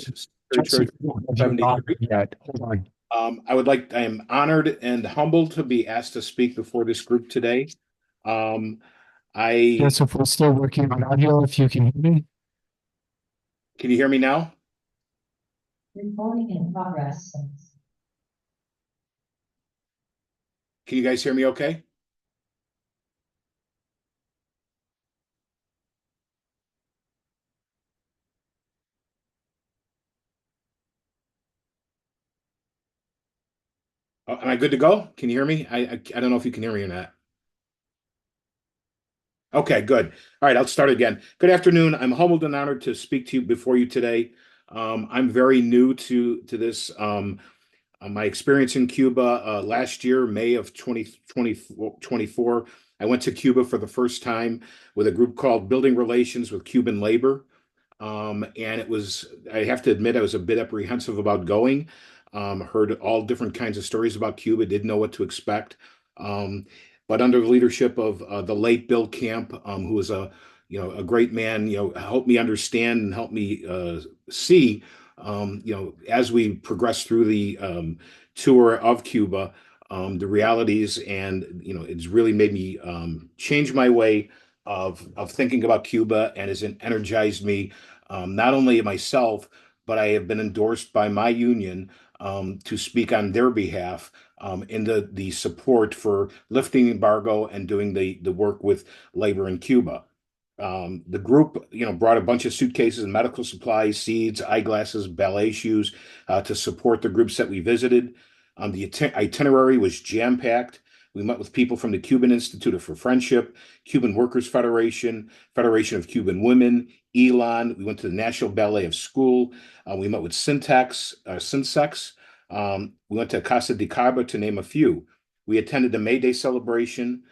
Hold on. I am honored and humbled to be asked to speak before this group today. Joseph, we're still working on audio, if you can hear me. Can you hear me now? Recording in progress. Can you guys hear me okay? Am I good to go? Can you hear me? I don't know if you can hear me or not. Okay, good. All right, I'll start again. Good afternoon. I'm humbled and honored to speak to you before you today. I'm very new to this. My experience in Cuba last year, May of 2024, I went to Cuba for the first time with a group called Building Relations with Cuban Labor. And I have to admit, I was a bit apprehensive about going. Heard all different kinds of stories about Cuba, didn't know what to expect. But under the leadership of the late Bill Camp, who was a great man, helped me understand and helped me see, as we progressed through the tour of Cuba, the realities, and it's really made me change my way of thinking about Cuba, and has energized me, not only myself, but I have been endorsed by my union to speak on their behalf in the support for lifting embargo and doing the work with labor in Cuba. The group, brought a bunch of suitcases, medical supplies, seeds, eyeglasses, ballet shoes to support the groups that we visited. The itinerary was jam-packed. We met with people from the Cuban Institute for Friendship, Cuban Workers Federation, Federation of Cuban Women, Elon. We went to the National Ballet of School. We met with Synsex. We went to Casa de Caba, to name a few. We attended the May Day celebration.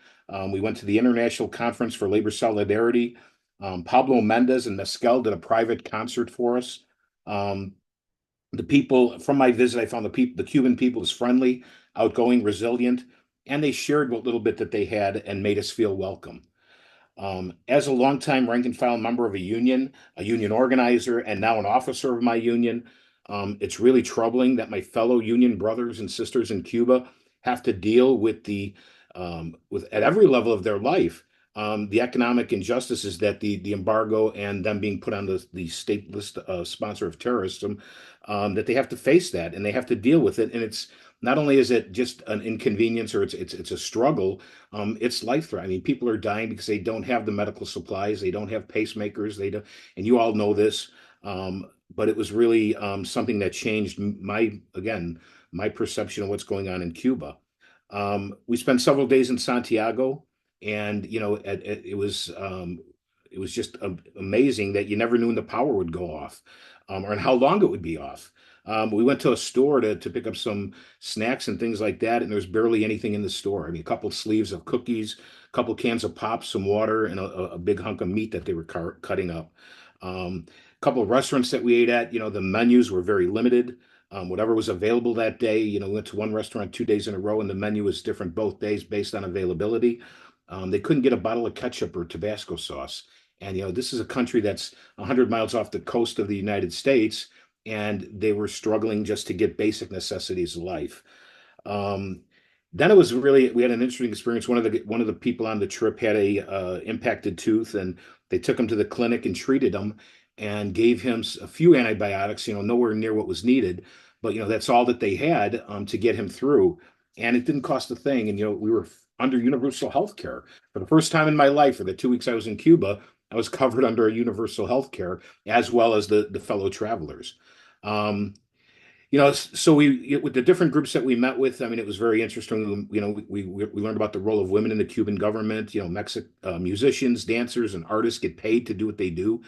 We went to the International Conference for Labor Solidarity. Pablo Mendez and Mescal did a private concert for us. The people from my visit, I found the Cuban people is friendly, outgoing, resilient, and they shared what little bit that they had and made us feel welcome. As a longtime rank and file member of a union organizer, and now an officer of my union, It's really troubling that my fellow union brothers and sisters in Cuba have to deal with at every level of their life, the economic injustices that the embargo and them being put on the state list sponsor of terrorism, that they have to face that and they have to deal with it. And it's not only is it just an inconvenience or it's a struggle, it's life-threatening. I mean, people are dying because they don't have the medical supplies, they don't have pacemakers, they don't, and you all know this. But it was really something that changed my perception of what's going on in Cuba. We spent several days in Santiago, and it was just amazing that you never knew when the power would go off, or how long it would be off. We went to a store to pick up some snacks and things like that, and there was barely anything in the store. I mean, a couple sleeves of cookies, a couple cans of pop, some water, and a big hunk of meat that they were cutting up. A couple of restaurants that we ate at, the menus were very limited. Whatever was available that day, we went to one restaurant 2 days in a row, and the menu was different both days based on availability. They couldn't get a bottle of ketchup or Tabasco sauce. And, this is a country that's 100 miles off the coast of the United States, and they were struggling just to get basic necessities of life. Then we had an interesting experience. One of the people on the trip had a impacted tooth, and they took him to the clinic and treated him and gave him a few antibiotics, nowhere near what was needed, but that's all that they had to get him through, and it didn't cost a thing. And we were under universal health care for the first time in my life. For the 2 weeks I was in Cuba, I was covered under a universal health care, as well as the fellow travelers. So with the different groups that we met with, I mean, it was very interesting. We learned about the role of women in the Cuban government. Musicians, dancers, and artists get paid to do what they do.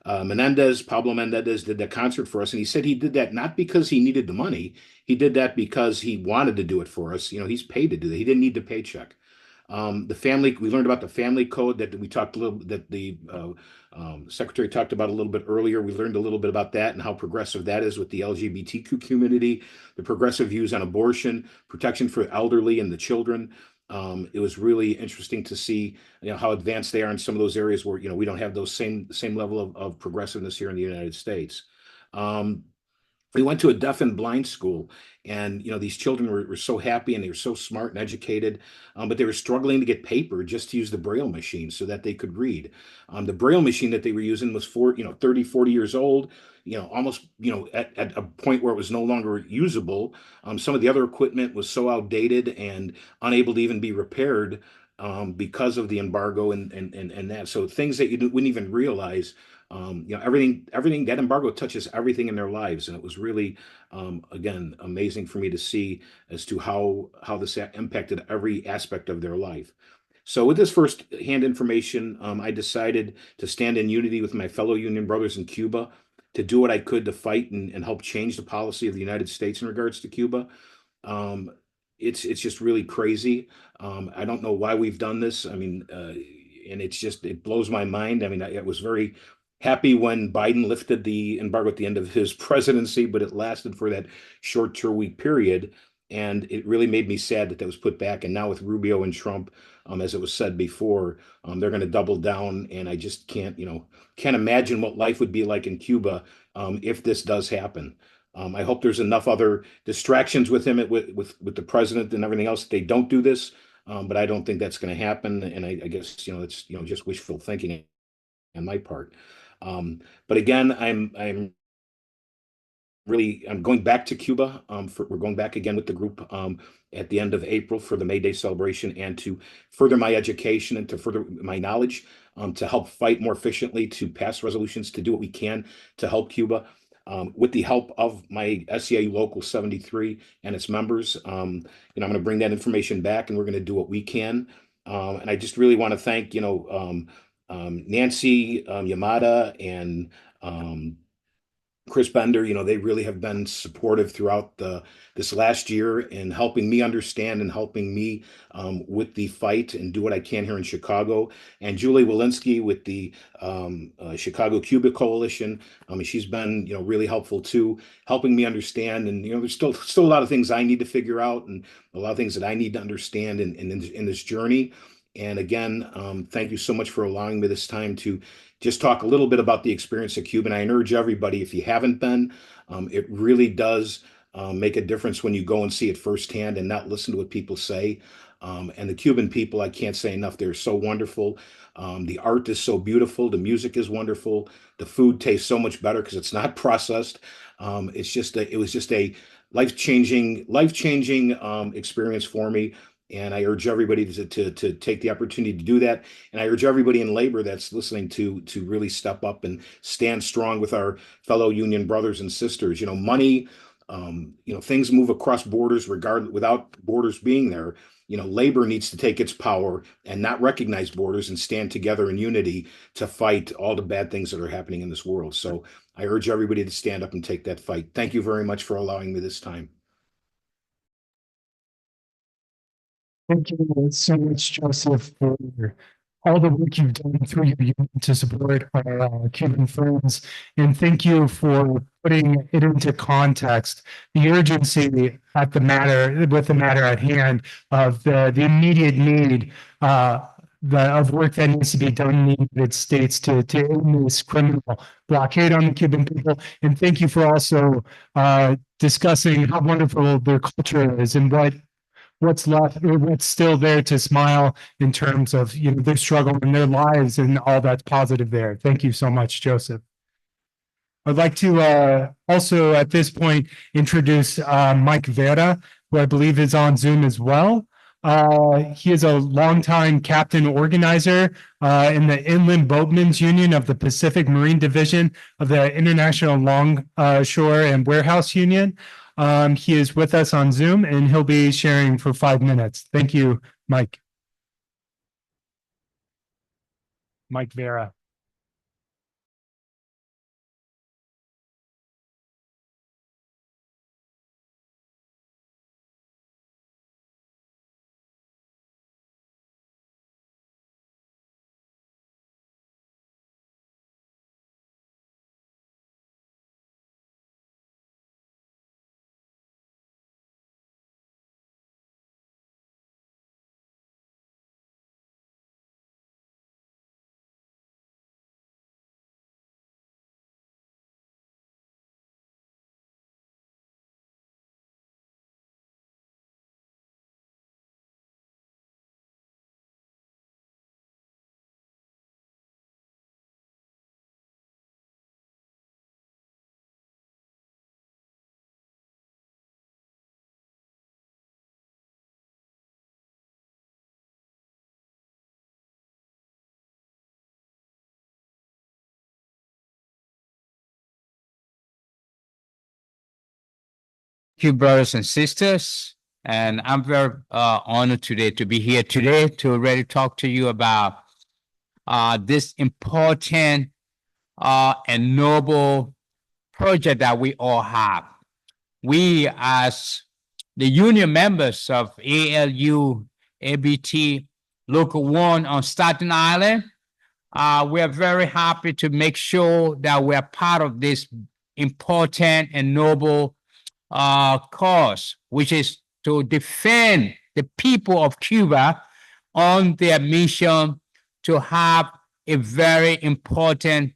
Pablo Menendez did that concert for us, and he said he did that not because he needed the money. He did that because he wanted to do it for us. He's paid to do that. He didn't need the paycheck. We learned about the family code that the secretary talked about a little bit earlier. We learned a little bit about that and how progressive that is with the LGBTQ community, the progressive views on abortion, protection for elderly and the children. It was really interesting to see, how advanced they are in some of those areas where, we don't have those same level of progressiveness here in the United States. We went to a deaf and blind school, and these children were so happy, and they were so smart and educated, but they were struggling to get paper just to use the Braille machine so that they could read. The Braille machine that they were using was 30, 40 years old, almost at a point where it was no longer usable. Some of the other equipment was so outdated and unable to even be repaired because of the embargo and that. So things that you wouldn't even realize. Everything that embargo touches everything in their lives, and it was really, again, amazing for me to see as to how this impacted every aspect of their life. So with this first-hand information, I decided to stand in unity with my fellow union brothers in Cuba to do what I could to fight and help change the policy of the United States in regards to Cuba. It's just really crazy. I don't know why we've done this. I mean, and it blows my mind. I mean, I was very happy when Biden lifted the embargo at the end of his presidency, but it lasted for that short 2-week period. And it really made me sad that was put back. And now with Rubio and Trump, as it was said before, they're going to double down. And I just can't imagine what life would be like in Cuba if this does happen. I hope there's enough other distractions with him, with the president and everything else, that they don't do this. But I don't think that's going to happen. And I guess, it's, just wishful thinking on my part. But again, I'm going back to Cuba. We're going back again with the group at the end of April for the May Day celebration, and to further my education and to further my knowledge, to help fight more efficiently, to pass resolutions, to do what we can to help Cuba. With the help of my SEIU Local 73 and its members, I'm going to bring that information back, and we're going to do what we can. And I just really want to thank, Nancy Yamada and Chris Bender. They really have been supportive throughout this last year in helping me understand and helping me with the fight and do what I can here in Chicago. And Julie Walensky with the Chicago Cuba Coalition. She's been really helpful too, helping me understand. And there's still a lot of things I need to figure out, and a lot of things that I need to understand in this journey. And again, thank you so much for allowing me this time to just talk a little bit about the experience at Cuban. I urge everybody, if you haven't been, it really does make a difference when you go and see it firsthand and not listen to what people say. And the Cuban people, I can't say enough, they're so wonderful. The art is so beautiful. The music is wonderful. The food tastes so much better because it's not processed. It was just a life-changing experience for me. And I urge everybody to take the opportunity to do that. And I urge everybody in labor that's listening to really step up and stand strong with our fellow union brothers and sisters. Money, things move across borders without borders being there. Labor needs to take its power and not recognize borders and stand together in unity to fight all the bad things that are happening in this world. So I urge everybody to stand up and take that fight. Thank you very much for allowing me this time. Thank you so much, Joseph, for all the work you've done through your union to support our Cuban friends. And thank you for putting it into context, the urgency with the matter at hand of the immediate need of work that needs to be done in the United States to end this criminal blockade on the Cuban people. And thank you for also discussing how wonderful their culture is and what's left, or what's still there to smile in terms of their struggle and their lives and all that's positive there. Thank you so much, Joseph. I'd like to also at this point introduce Mike Rivera, who I believe is on Zoom as well. He is a longtime captain organizer in the Inland Boatmen's Union of the Pacific Marine Division of the International Longshore and Warehouse Union. He is with us on Zoom and he'll be sharing for 5 minutes. Thank you, Mike. Mike Vera. You, brothers and sisters, and I'm very honored today to be here today to already talk to you about this important and noble project that we all have. We, as the union members of ALU ABT Local 1 on Staten Island, we are very happy to make sure that we are part of this important and noble cause, which is to defend the people of Cuba on their mission to have a very important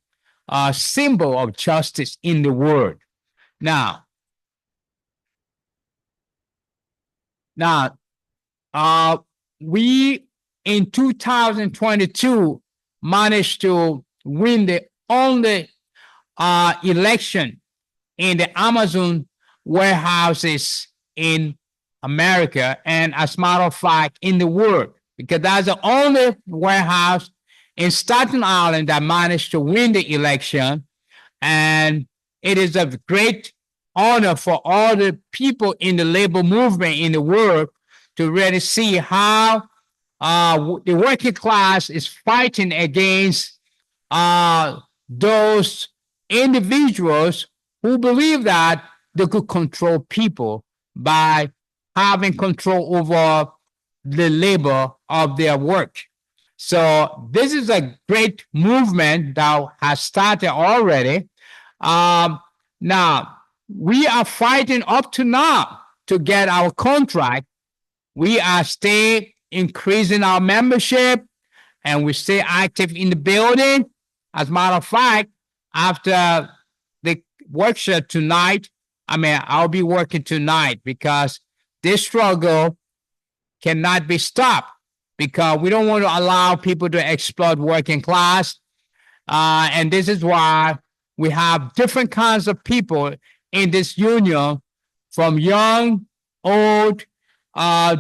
symbol of justice in the world. Now, we in 2022 managed to win the only election in the Amazon warehouses in America, and as a matter of fact, in the world, because that's the only warehouse in Staten Island that managed to win the election. And it is a great honor for all the people in the labor movement in the world to really see how the working class is fighting against those individuals who believe that they could control people by having control over the labor of their work. So this is a great movement that has started already. Now, we are fighting up to now to get our contract. We are staying increasing our membership and we stay active in the building. As a matter of fact, after the workshop tonight, I'll be working tonight because this struggle cannot be stopped because we don't want to allow people to exploit working class. And this is why we have different kinds of people in this union, from young, old,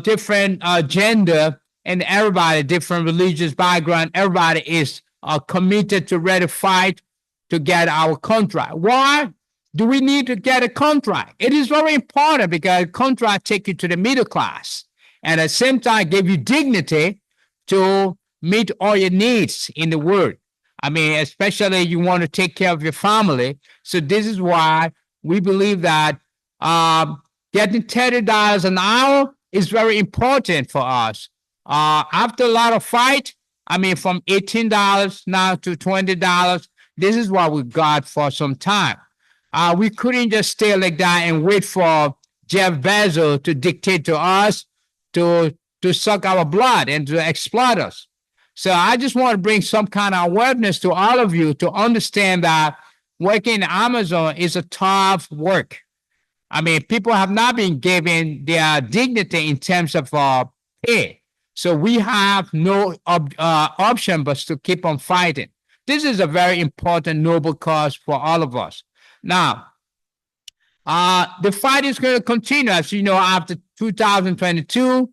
different gender, and everybody, different religious background. Everybody is committed to ready to fight to get our contract. Why do we need to get a contract? It is very important because contract take you to the middle class and at the same time give you dignity to meet all your needs in the world. Especially you want to take care of your family. So this is why we believe that getting $30 an hour is very important for us. After a lot of fight, from $18 now to $20, this is what we got for some time. We couldn't just stay like that and wait for Jeff Bezos to dictate to us, to suck our blood and to exploit us. So I just want to bring some kind of awareness to all of you to understand that working in Amazon is a tough work. People have not been given their dignity in terms of pay. So we have no option but to keep on fighting. This is a very important, noble cause for all of us. Now, the fight is going to continue. As you know, after 2022,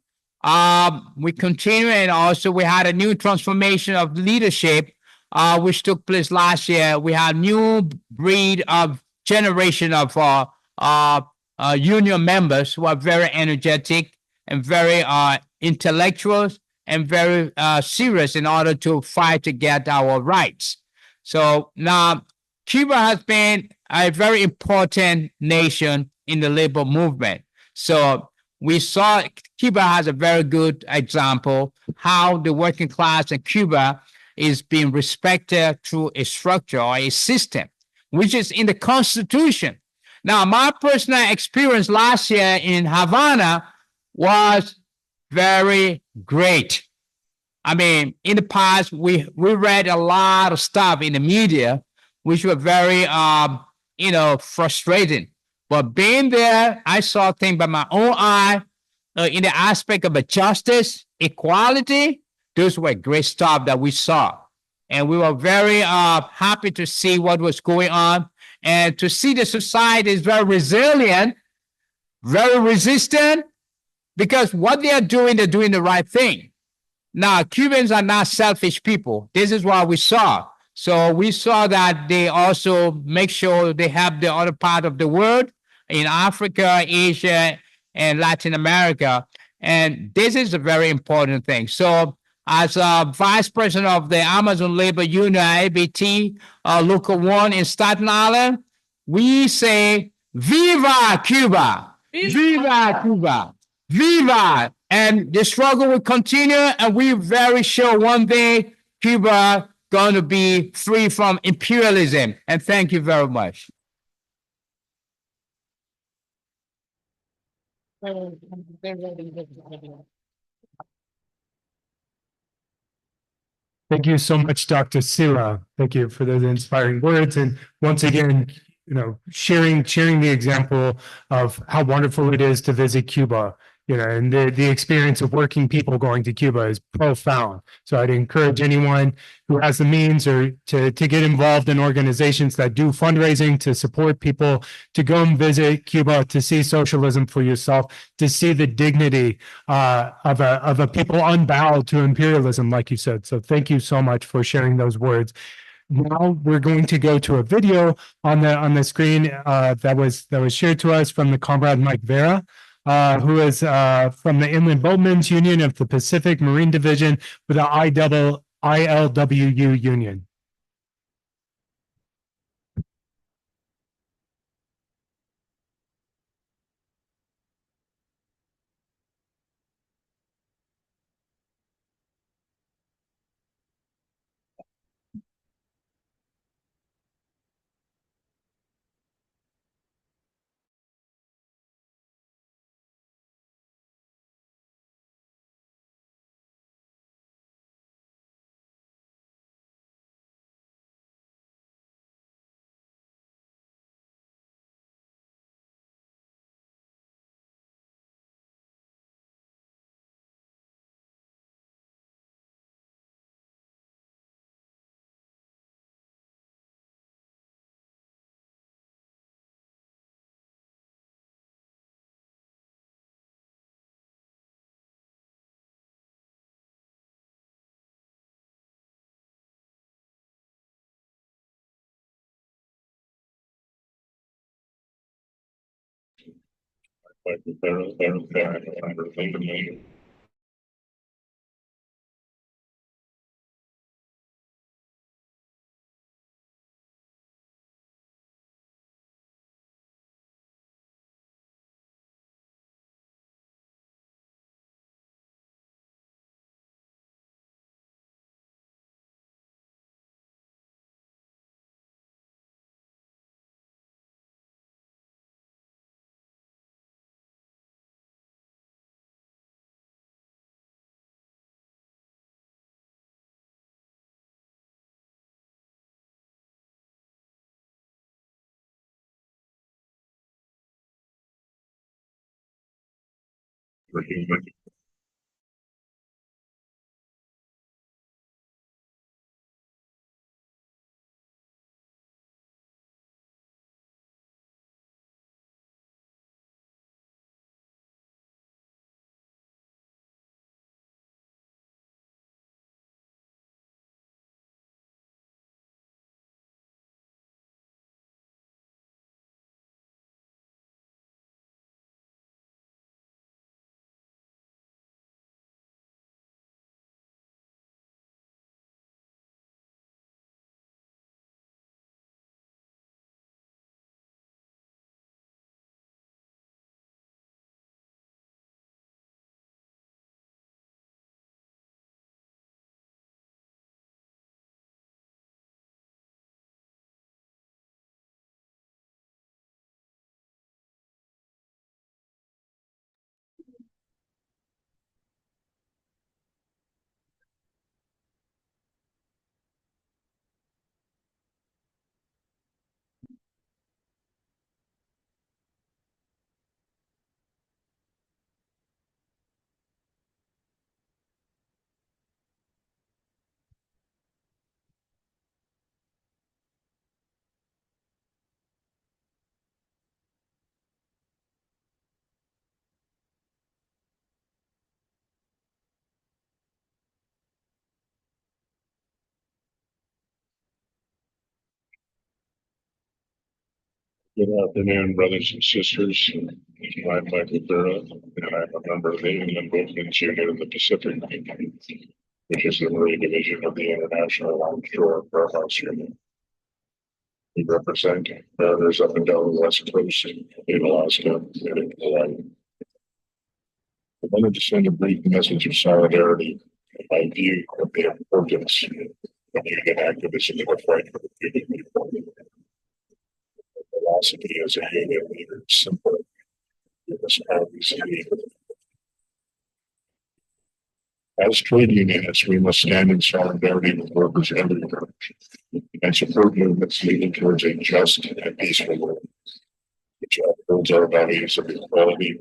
we continue, and also we had a new transformation of leadership, which took place last year. We had new breed of generation of union members who are very energetic and very intellectuals and very serious in order to fight to get our rights. So now Cuba has been a very important nation in the labor movement. So we saw Cuba has a very good example how the working class in Cuba is being respected through a structure or a system, which is in the Constitution. Now, my personal experience last year in Havana was very great. In the past, we read a lot of stuff in the media, which were very, frustrating. But being there, I saw things by my own eye in the aspect of justice, equality. Those were great stuff that we saw. And we were very happy to see what was going on and to see the society is very resilient, very resistant, because what they're doing the right thing. Now, Cubans are not selfish people. This is what we saw. So we saw that they also make sure they have the other part of the world in Africa, Asia, and Latin America. And this is a very important thing. So as a vice president of the Amazon Labor Union, ABT, Local 1 in Staten Island, we say, Viva Cuba! Viva Cuba! Viva! And the struggle will continue, and we're very sure one day Cuba going to be free from imperialism. And thank you very much. Thank you so much, Dr. Sila. Thank you for those inspiring words. And once again, sharing the example of how wonderful it is to visit Cuba. And the experience of working people going to Cuba is profound. So I'd encourage anyone who has the means or to get involved in organizations that do fundraising to support people to go and visit Cuba, to see socialism for yourself, to see the dignity of a people unbowed to imperialism, like you said. So thank you so much for sharing those words. Now we're going to go to a video on the screen that was shared to us from the comrade Mike Vera. Who is from the Inland Boatmen's Union of the Pacific Marine Division with the ILWU Union. Good afternoon, brothers and sisters. I'm Michael Rivera, and I'm a member of the Inland Movements Unit of the Pacific, which is the Marine Division of the International Longshore Warehouse Unit. We represent mariners up and down the West Coast in Alaska and in Hawaii. I wanted to send a brief message of solidarity in my view of the importance of union activism in the fight for the Cuban people. Philosophy as a union leader is simple. As trade unionists, we must stand in solidarity with workers everywhere and support movements leading towards a just and peaceful world, which upholds our values of equality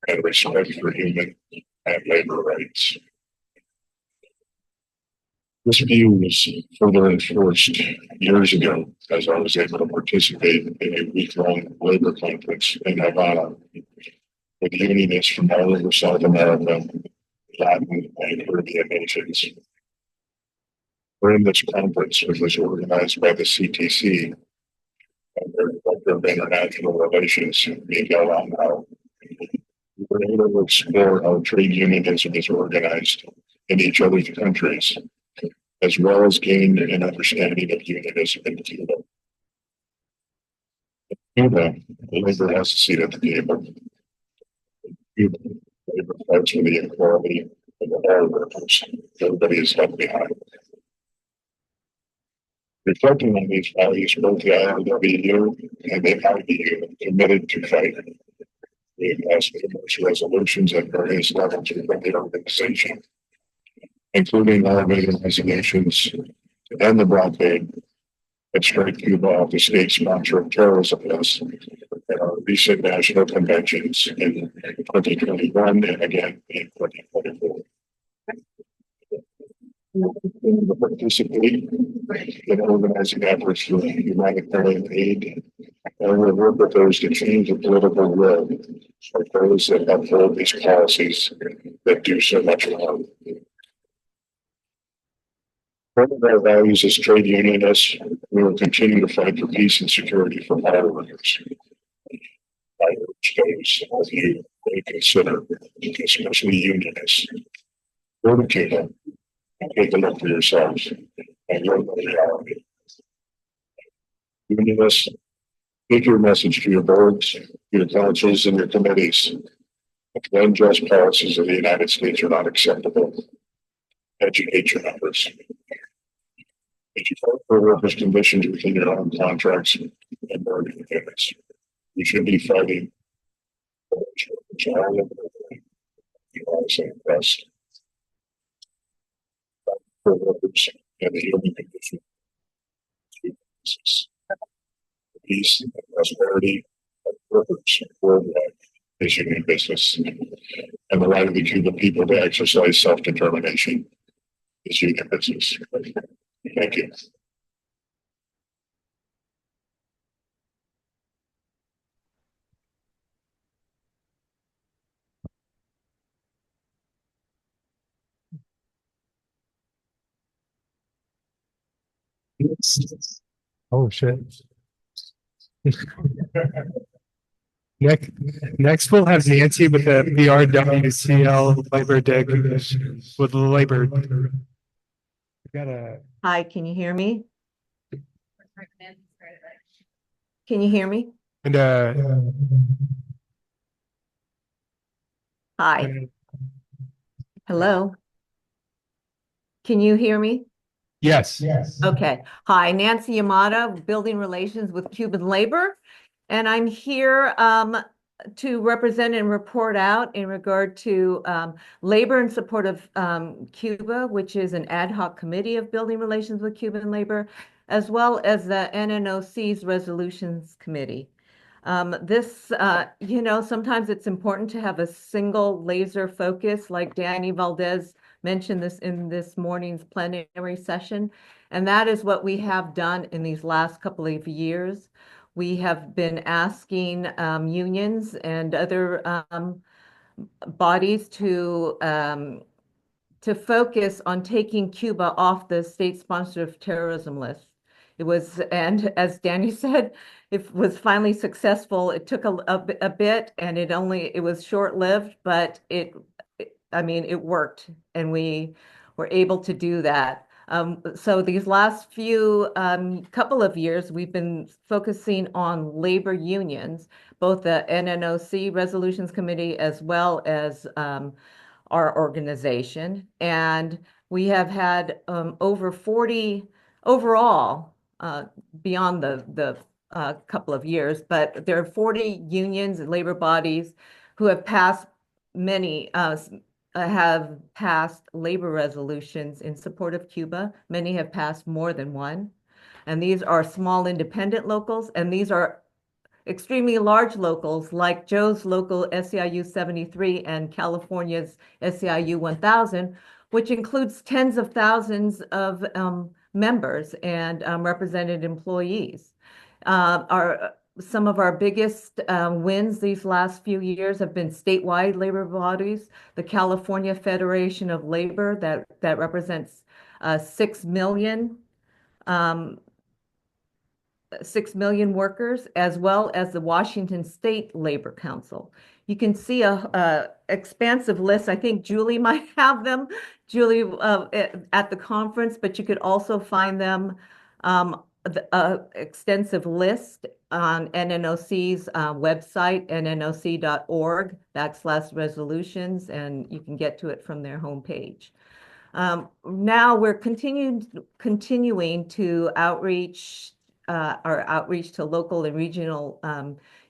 and respect for human and labor rights. This view was further enforced years ago as I was able to participate in a week-long labor conference in Havana with unionists from all over South America, Latin, and Caribbean nations. During this conference, which was organized by the CTC and their Director of International Relations, Miguel Angel, we were able to explore how trade unionism is organized in each other's countries, as well as gain an understanding of unionism in Cuba. In Cuba, labor has a seat at the table. Cuba, labor fights for the equality of all workers. Everybody is left behind. Reflecting on these values, both the ILWU and the IBU committed to fight. We have passed numerous resolutions at various levels within the organization, including elevating resignations to end the blockade and strike Cuba off the state sponsor of terrorism list at our recent national conventions in 2021 and again in 2024. To participate in organizing efforts for humanitarian aid, and we work with those to change the political will of those that uphold these policies that do so much harm. One of our values as trade unionists, we will continue to fight for peace and security for all workers. I urge those of you to consider, especially unionists, go to Cuba and take a look for yourselves and learn the reality. Unionists, take your message to your boards, your councils, and your committees. The unjust policies of the United States are not acceptable. Educate your members. If you fight for workers' conditions within your own contracts and bargaining units, you should be fighting for all over the world. You are saying best for workers and the human condition. Peace and prosperity of workers worldwide is union business, and the right of the Cuban people to exercise self-determination is union business. Thank you. Oh, shit. Next we'll have Nancy with the BRWCL labor declaration with the labor. We gotta. Hi, can you hear me? Can you hear me? And Hi. Hello? Can you hear me? yes. Okay. Hi, Nancy Yamada, Building Relations with Cuban Labor. And I'm here to represent and report out in regard to labor in support of Cuba, which is an ad hoc committee of building relations with Cuban labor, as well as the NNOC's resolutions committee. Sometimes it's important to have a single laser focus, like Danny Valdez mentioned this in this morning's plenary session. And that is what we have done in these last couple of years. We have been asking unions and other bodies to focus on taking Cuba off the state-sponsored terrorism list. It was, and as Danny said, it was finally successful. It took a bit, and it was short-lived, but it worked, and we were able to do that. So these last few couple of years, we've been focusing on labor unions, both the NNOC Resolutions Committee as well as our organization. And we have had over 40 overall, beyond the couple of years, but there are 40 unions and labor bodies who have passed have passed labor resolutions in support of Cuba. Many have passed more than one. And these are small independent locals, and these are extremely large locals like Joe's local SEIU 73 and California's SEIU 1000, which includes tens of thousands of members and represented employees. Some of our biggest wins these last few years have been statewide labor bodies, the California Federation of Labor that represents 6 million workers, as well as the Washington State Labor Council. You can see a expansive list. I think Julie might have them, Julie, at the conference, but you could also find them extensive list on NNOC's website, nnOC.org/resolutions, and you can get to it from their homepage. Now we're continuing to outreach to local and regional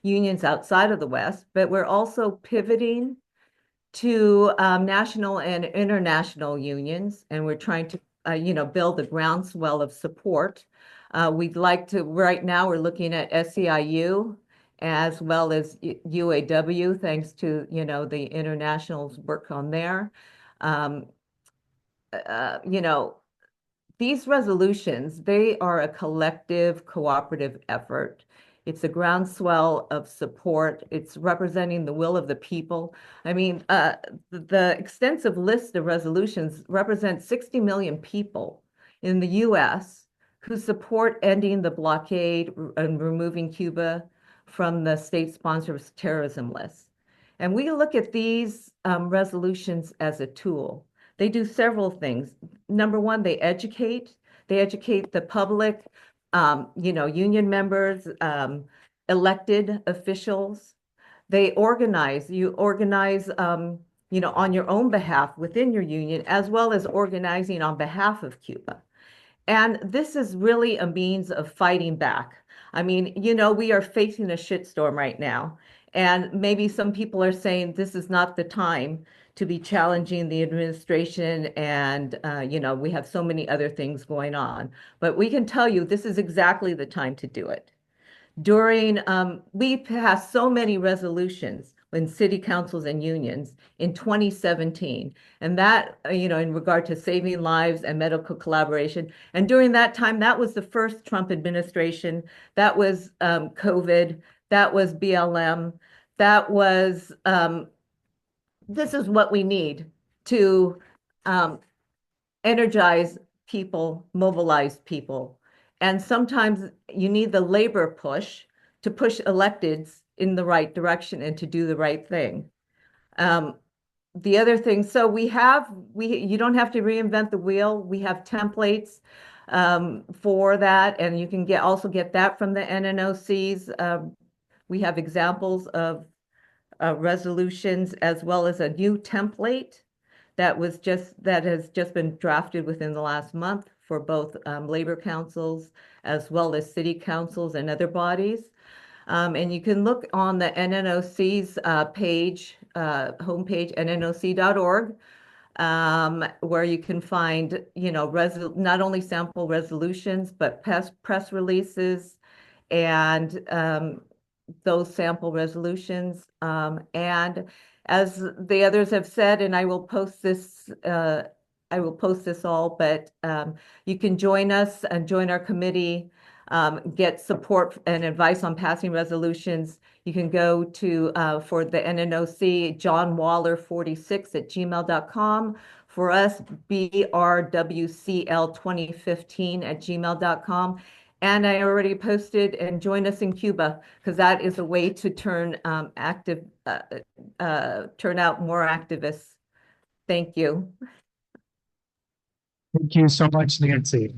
unions outside of the West, but we're also pivoting to national and international unions, and we're trying to build a groundswell of support. Right now we're looking at SEIU as well as UAW, thanks to, the internationals work on there. These resolutions, they are a collective cooperative effort. It's a groundswell of support. It's representing the will of the people. I mean, the extensive list of resolutions represents 60 million people in the US who support ending the blockade and removing Cuba from the state sponsor of terrorism list. And we look at these resolutions as a tool. They do several things. Number one, they educate the public, union members, elected officials. They organize, you organize, on your own behalf within your union, as well as organizing on behalf of Cuba. And this is really a means of fighting back. I mean, we are facing a shitstorm right now. And maybe some people are saying this is not the time to be challenging the administration. And, we have so many other things going on. But we can tell you this is exactly the time to do it. We passed so many resolutions in city councils and unions in 2017, and that, in regard to saving lives and medical collaboration. And during that time, that was the first Trump administration, that was COVID, that was BLM, that was, this is what we need to energize people, mobilize people. And sometimes you need the labor push to push electeds in the right direction and to do the right thing. The other thing, so you don't have to reinvent the wheel. We have templates for that, and you can also get that from the NNOCs. We have examples of resolutions, as well as a new template that has just been drafted within the last month for both labor councils as well as city councils and other bodies. And you can look on the NNOC's page, homepage, nnOC.org, where you can find, not only sample resolutions, but press releases and those sample resolutions. And as the others have said, and I will post this all, but you can join us and join our committee, get support and advice on passing resolutions. You can go to, for the NNOC, johnwaller46@gmail.com. For us, brwcl2015@gmail.com. And I already posted, and join us in Cuba, because that is a way to turn out more activists. Thank you. Thank you so much, Nancy.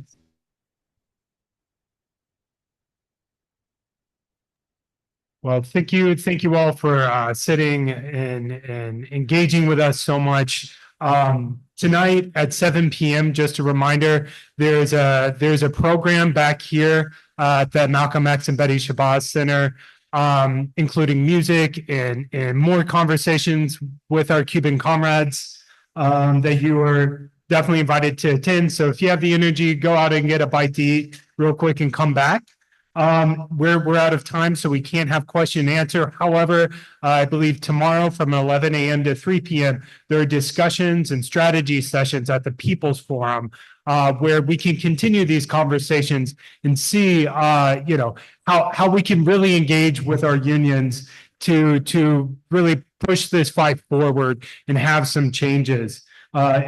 Well, thank you all for sitting and engaging with us so much. Tonight at 7 p.m., just a reminder, there's a program back here at the Malcolm X and Betty Shabazz Center, including music and more conversations with our Cuban comrades that you are definitely invited to attend. So if you have the energy, go out and get a bite to eat real quick and come back. We're out of time, so we can't have question and answer. However, I believe tomorrow from 11 a.m. to 3 p.m. there are discussions and strategy sessions at the People's Forum, where we can continue these conversations and see, how we can really engage with our unions to really push this fight forward and have some changes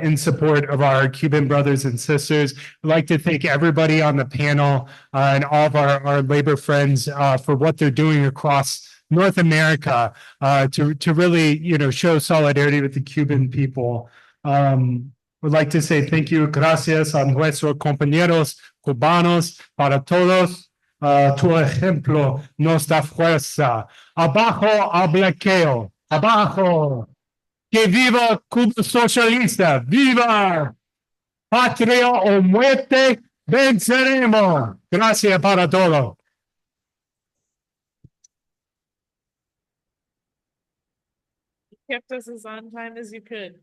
in support of our Cuban brothers and sisters. I'd like to thank everybody on the panel and all of our labor friends for what they're doing across North America to really, show solidarity with the Cuban people. Would like to say thank you, gracias a nuestros compañeros cubanos, para todos. Tu ejemplo nos da fuerza. Abajo al bloqueo. Abajo. Que viva Cuba socialista, viva patria o muerte, venceremos. Gracias para todo. Kept us as on time as you could.